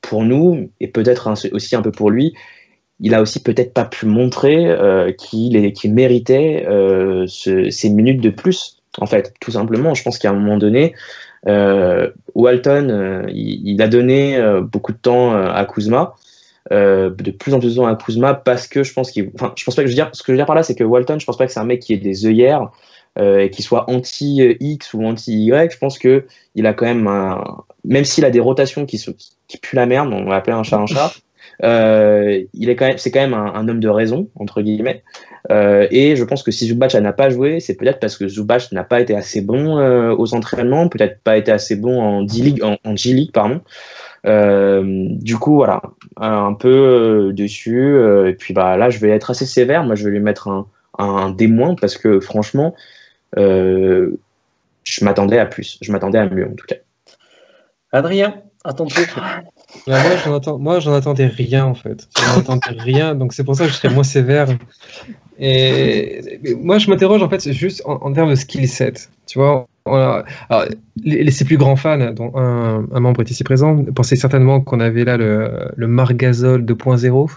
[SPEAKER 2] pour nous et peut-être aussi un peu pour lui, il a aussi peut-être pas pu montrer qu'il méritait ces minutes de plus, en fait, tout simplement. Je pense qu'à un moment donné, Walton, il a donné beaucoup de temps à Kuzma, de plus en plus de temps à Kuzma, parce que je pense je pense pas que ce que je veux dire par là, c'est que Walton, je pense pas que c'est un mec qui ait des œillères et qui soit anti-X ou anti-Y. Je pense que il a quand même même s'il a des rotations qui puent la merde, on va appeler un chat un chat. C'est quand même un homme de raison, entre guillemets. Et je pense que si Zubac n'a pas joué, c'est peut-être parce que Zubac n'a pas été assez bon aux entraînements, peut-être pas été assez bon en G-League, pardon. Du coup, voilà, un peu dessus. Et puis là, je vais être assez sévère. Moi, je vais lui mettre un D- parce que franchement, je m'attendais à plus. Je m'attendais à mieux, en tout cas.
[SPEAKER 1] Adrien, à ton tour.
[SPEAKER 3] Moi, j'en attendais rien, en fait. J'en attendais rien, donc c'est pour ça que je serais moins sévère. Et moi, je m'interroge, en fait, juste en termes de skill set. Tu vois, alors, ses plus grands fans, dont un membre est ici présent, pensaient certainement qu'on avait là le Marc Gasol 2.0.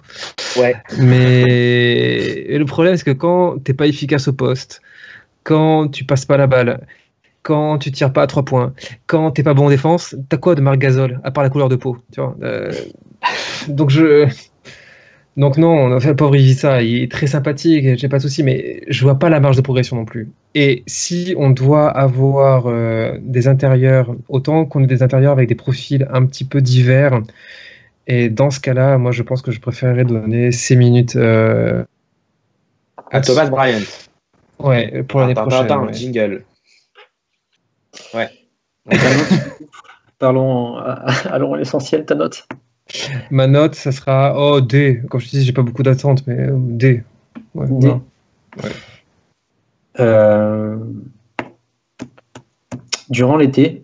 [SPEAKER 2] Ouais.
[SPEAKER 3] Mais le problème, c'est que quand t'es pas efficace au poste, quand tu passes pas la balle, quand tu tires pas à 3 points, quand t'es pas bon en défense, t'as quoi de Marc Gasol, à part la couleur de peau, tu vois. Donc non, enfin, le pauvre Ivica, il est très sympathique, j'ai pas de souci, mais je vois pas la marge de progression non plus. Et si on doit avoir des intérieurs, autant qu'on ait des intérieurs avec des profils un petit peu divers, et dans ce cas-là, moi je pense que je préférerais donner 6 minutes
[SPEAKER 2] à Thomas Bryant.
[SPEAKER 3] Ouais, pour l'année prochaine.
[SPEAKER 2] Un jingle. Ouais.
[SPEAKER 1] Allons à l'essentiel, ta note.
[SPEAKER 3] Ma note, ça sera D. Comme je te dis, j'ai pas beaucoup d'attentes, mais D. Ouais,
[SPEAKER 1] D.
[SPEAKER 3] Ouais.
[SPEAKER 1] Durant l'été,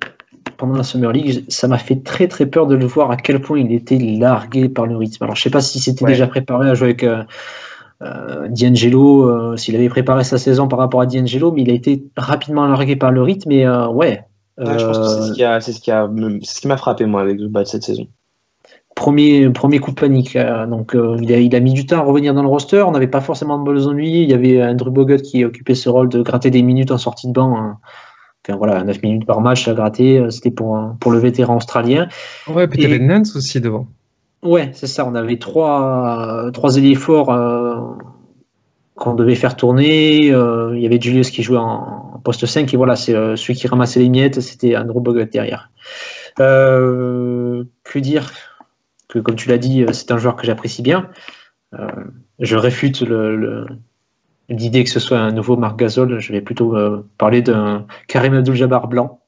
[SPEAKER 1] pendant la Summer League, ça m'a fait très très peur de le voir à quel point il était largué par le rythme. Alors je sais pas si c'était déjà préparé à jouer avec D'Angelo, s'il avait préparé sa saison par rapport à D'Angelo, mais il a été rapidement largué par le rythme. Et
[SPEAKER 2] je pense que c'est ce qui m'a frappé moi avec Zubac cette saison.
[SPEAKER 1] Premier coup de panique. Donc il a mis du temps à revenir dans le roster. On n'avait pas forcément besoin de lui. Il y avait Andrew Bogut qui occupait ce rôle de gratter des minutes en sortie de banc. Enfin, voilà, 9 minutes par match à gratter. C'était pour le vétéran australien.
[SPEAKER 3] Ouais, puis t'avais Nance aussi devant.
[SPEAKER 1] Ouais, c'est ça. On avait trois ailiers forts qu'on devait faire tourner. Il y avait Julius qui jouait en poste 5. Et voilà, c'est celui qui ramassait les miettes. C'était Andrew Bogut derrière. Que dire ? Que, comme tu l'as dit, c'est un joueur que j'apprécie bien. Je réfute l'idée que ce soit un nouveau Marc Gasol. Je vais plutôt parler d'un Karim Abdul-Jabbar blanc.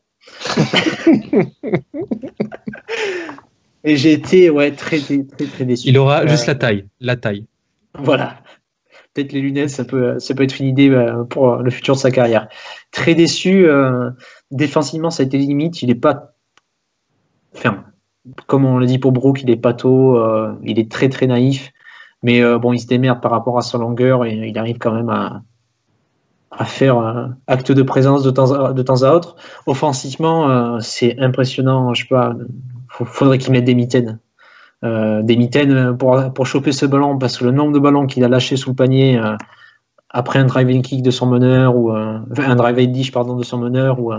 [SPEAKER 1] Et j'ai été très déçu.
[SPEAKER 3] Il aura juste la taille.
[SPEAKER 1] Voilà. Peut-être les lunettes, ça peut être une idée pour le futur de sa carrière. Très déçu. Défensivement, ça a été limite. Il n'est pas... Enfin, comme on l'a dit pour Brook, il est pâteau, il est très très naïf, mais il se démerde par rapport à sa longueur et il arrive quand même à faire acte de présence de temps à autre. Offensivement, c'est impressionnant. Je sais pas, faudrait qu'il mette des mitaines. Des mitaines pour choper ce ballon, parce que le nombre de ballons qu'il a lâché sous le panier après un driving kick de son meneur ou un drive dish pardon de son meneur ou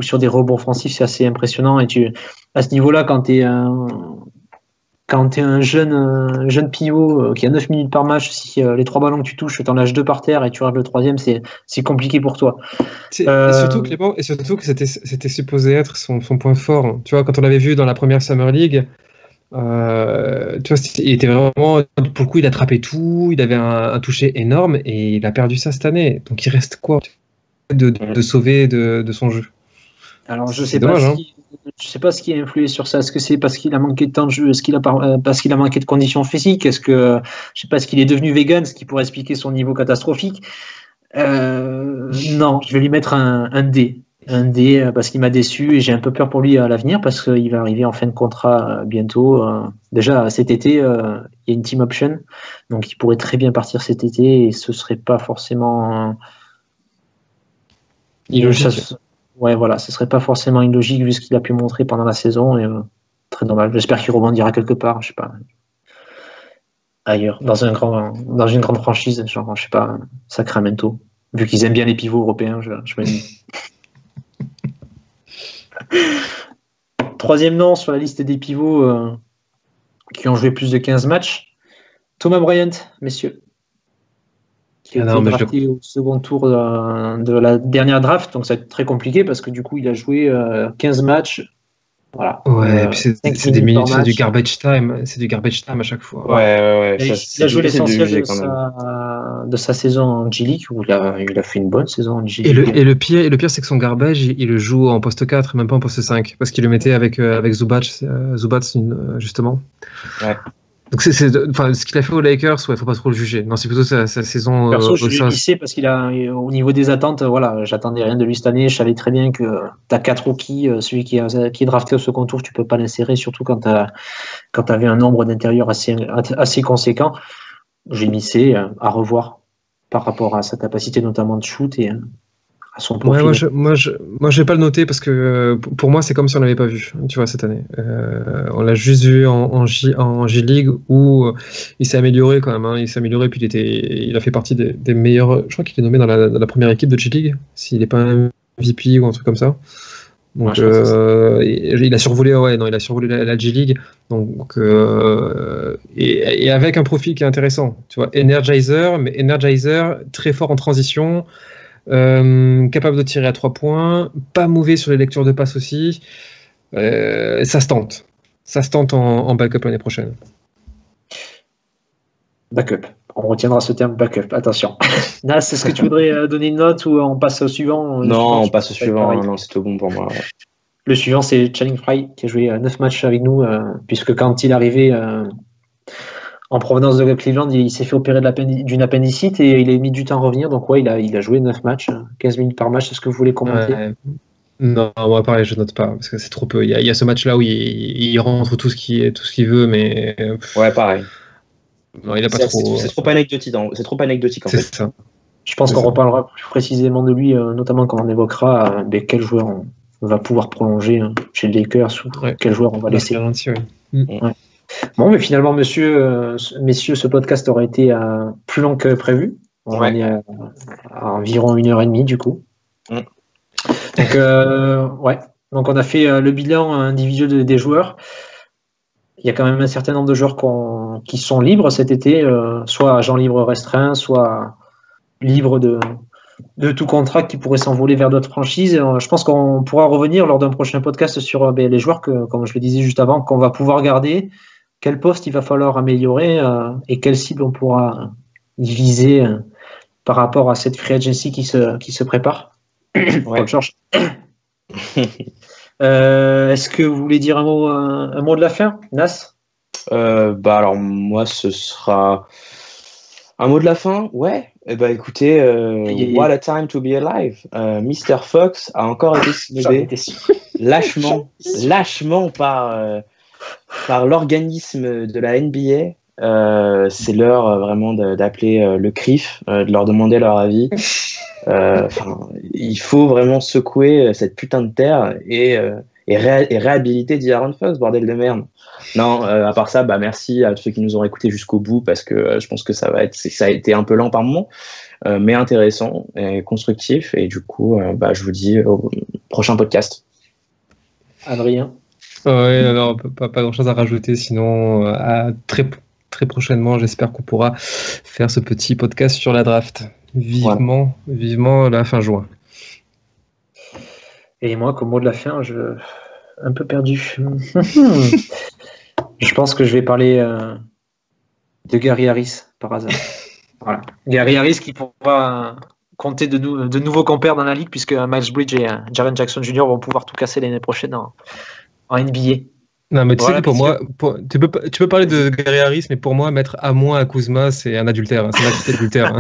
[SPEAKER 1] sur des rebonds offensifs, c'est assez impressionnant. Et à ce niveau-là, quand tu es un jeune pivot qui a 9 minutes par match, si les 3 ballons que tu touches, tu en lâches 2 par terre et tu rates le 3e, c'est compliqué pour toi.
[SPEAKER 3] Et surtout, Clément, que c'était supposé être son point fort. Tu vois, quand on l'avait vu dans la première Summer League, tu vois, il était vraiment, pour le coup, il attrapait tout, il avait un toucher énorme et il a perdu ça cette année. Donc il reste quoi de sauver de son jeu?
[SPEAKER 1] Alors je sais pas je sais pas ce qui a influé sur ça. Est-ce que c'est parce qu'il a manqué de temps de jeu? Est-ce qu'il a parce qu'il a manqué de conditions physiques? Est-ce que je sais pas, est-ce qu'il est devenu vegan, ce qui pourrait expliquer son niveau catastrophique? Non, je vais lui mettre un D. Un D parce qu'il m'a déçu et j'ai un peu peur pour lui à l'avenir parce qu'il va arriver en fin de contrat bientôt. Déjà cet été, il y a une team option, donc il pourrait très bien partir cet été et ce serait pas forcément
[SPEAKER 3] illogique.
[SPEAKER 1] Ouais, voilà, ce serait pas forcément illogique vu ce qu'il a pu montrer pendant la saison et très dommage. J'espère qu'il rebondira quelque part, je sais pas, ailleurs, dans une grande franchise, genre, je sais pas, Sacramento, vu qu'ils aiment bien les pivots européens, je me dis. Troisième nom sur la liste des pivots qui ont joué plus de 15 matchs, Thomas Bryant, messieurs. Qui a été drafté au second tour de la dernière draft, donc ça va être très compliqué parce que du coup il a joué 15 matchs. Voilà.
[SPEAKER 3] Ouais, et puis c'est des minutes, c'est du garbage time à chaque fois.
[SPEAKER 2] Ouais.
[SPEAKER 1] Il a joué l'essentiel de sa saison en G-League où il a fait une bonne saison en G-League.
[SPEAKER 3] Et le pire c'est que son garbage, il le joue en poste 4, même pas en poste 5, parce qu'il le mettait avec Zubac justement.
[SPEAKER 2] Ouais.
[SPEAKER 3] Donc ce qu'il a fait aux Lakers, ouais, faut pas trop le juger. Non, c'est plutôt sa saison.
[SPEAKER 1] Perso, je lui sais parce qu'il a, au niveau des attentes, voilà, j'attendais rien de lui cette année. Je savais très bien que tu as 4 rookies, celui qui est drafté au second tour, tu peux pas l'insérer, surtout quand tu avais un nombre d'intérieurs assez conséquent. J'ai mis C à revoir par rapport à sa capacité notamment de shoot et à son profil.
[SPEAKER 3] Ouais, moi, je vais pas le noter parce que pour moi, c'est comme si on l'avait pas vu, tu vois, cette année. On l'a juste vu en G-League où il s'est amélioré quand même. Hein. Il s'est amélioré, puis il a fait partie des meilleurs. Je crois qu'il est nommé dans la première équipe de G-League, s'il n'est pas un MVP ou un truc comme ça. Donc, il a survolé, il a survolé la G-League. Donc, et avec un profil qui est intéressant, tu vois, Energizer, mais Energizer très fort en transition. Capable de tirer à 3 points, pas mauvais sur les lectures de passes aussi. Ça se tente en backup l'année prochaine.
[SPEAKER 1] Backup, on retiendra ce terme backup, attention. Nas, est-ce que tu voudrais donner une note ou on passe au suivant?
[SPEAKER 2] Non, on passe au suivant, non, c'est tout bon pour moi. Ouais.
[SPEAKER 1] Le suivant, c'est Channing Frye qui a joué 9 matchs avec nous, puisque quand il est arrivé en provenance de Cleveland, il s'est fait opérer d'une appendicite et il a mis du temps à revenir. Donc, ouais, il a joué 9 matchs, 15 minutes par match. Est-ce que vous voulez commenter?
[SPEAKER 3] Non, moi, pareil, je note pas parce que c'est trop peu. Il y a ce match-là où il rentre tout ce qu'il veut, mais.
[SPEAKER 2] Ouais, pareil.
[SPEAKER 3] Non, il a pas trop.
[SPEAKER 2] C'est trop anecdotique. C'est trop anecdotique en fait.
[SPEAKER 3] C'est ça.
[SPEAKER 1] Je pense qu'on reparlera plus précisément de lui, notamment quand on évoquera quel joueur on va pouvoir prolonger chez les Lakers ou quel joueur on va laisser. Ouais. Bon, mais finalement, messieurs, ce podcast aurait été plus long que prévu. On est à environ 1h30 du coup. Donc, Donc, on a fait le bilan individuel des joueurs. Il y a quand même un certain nombre de joueurs qui sont libres cet été, soit agents libres restreints, soit libres de tout contrat qui pourrait s'envoler vers d'autres franchises. Je pense qu'on pourra revenir lors d'un prochain podcast sur les joueurs que, comme je le disais juste avant, qu'on va pouvoir garder. Quel poste il va falloir améliorer et quelle cible on pourra viser par rapport à cette free agency qui se prépare. Ouais. Georges. Est-ce que vous voulez dire un mot de la fin, Nas?
[SPEAKER 2] Alors moi ce sera un mot de la fin. Ouais. Écoutez, what a time to be alive. Mr. Fox a encore été snobé lâchement par l'organisme de la NBA. C'est l'heure vraiment d'appeler le CRIF, de leur demander leur avis. Il faut vraiment secouer cette putain de terre et réhabiliter D'Aaron Fox, bordel de merde. Non, à part ça, merci à tous ceux qui nous ont écoutés jusqu'au bout, parce que je pense que ça a été un peu lent par moment, mais intéressant et constructif. Et du coup, je vous dis au prochain podcast.
[SPEAKER 1] Adrien.
[SPEAKER 3] Ouais, non, pas grand-chose à rajouter, sinon à très prochainement, j'espère qu'on pourra faire ce petit podcast sur la draft. Vivement la fin juin.
[SPEAKER 1] Et moi, comme mot de la fin, un peu perdu. Je pense que je vais parler de Gary Harris, par hasard. Voilà. Gary Harris qui pourra compter de nouveaux compères dans la ligue, puisque Miles Bridges et Jaren Jackson Jr. vont pouvoir tout casser l'année prochaine en NBA.
[SPEAKER 3] Non, mais tu sais que pour moi, tu peux parler de Gary Harris, mais pour moi, mettre à moins à Kuzma, c'est un adultère. C'est un acte d'adultère.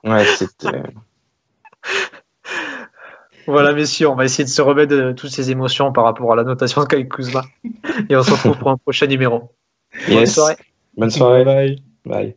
[SPEAKER 2] Ouais, c'était...
[SPEAKER 1] Voilà, messieurs, on va essayer de se remettre de toutes ces émotions par rapport à la notation de Kyle Kuzma. Et on se retrouve pour un prochain numéro.
[SPEAKER 2] Yes.
[SPEAKER 1] Bonne soirée.
[SPEAKER 2] Bonne soirée.
[SPEAKER 3] Bye.
[SPEAKER 2] Bye.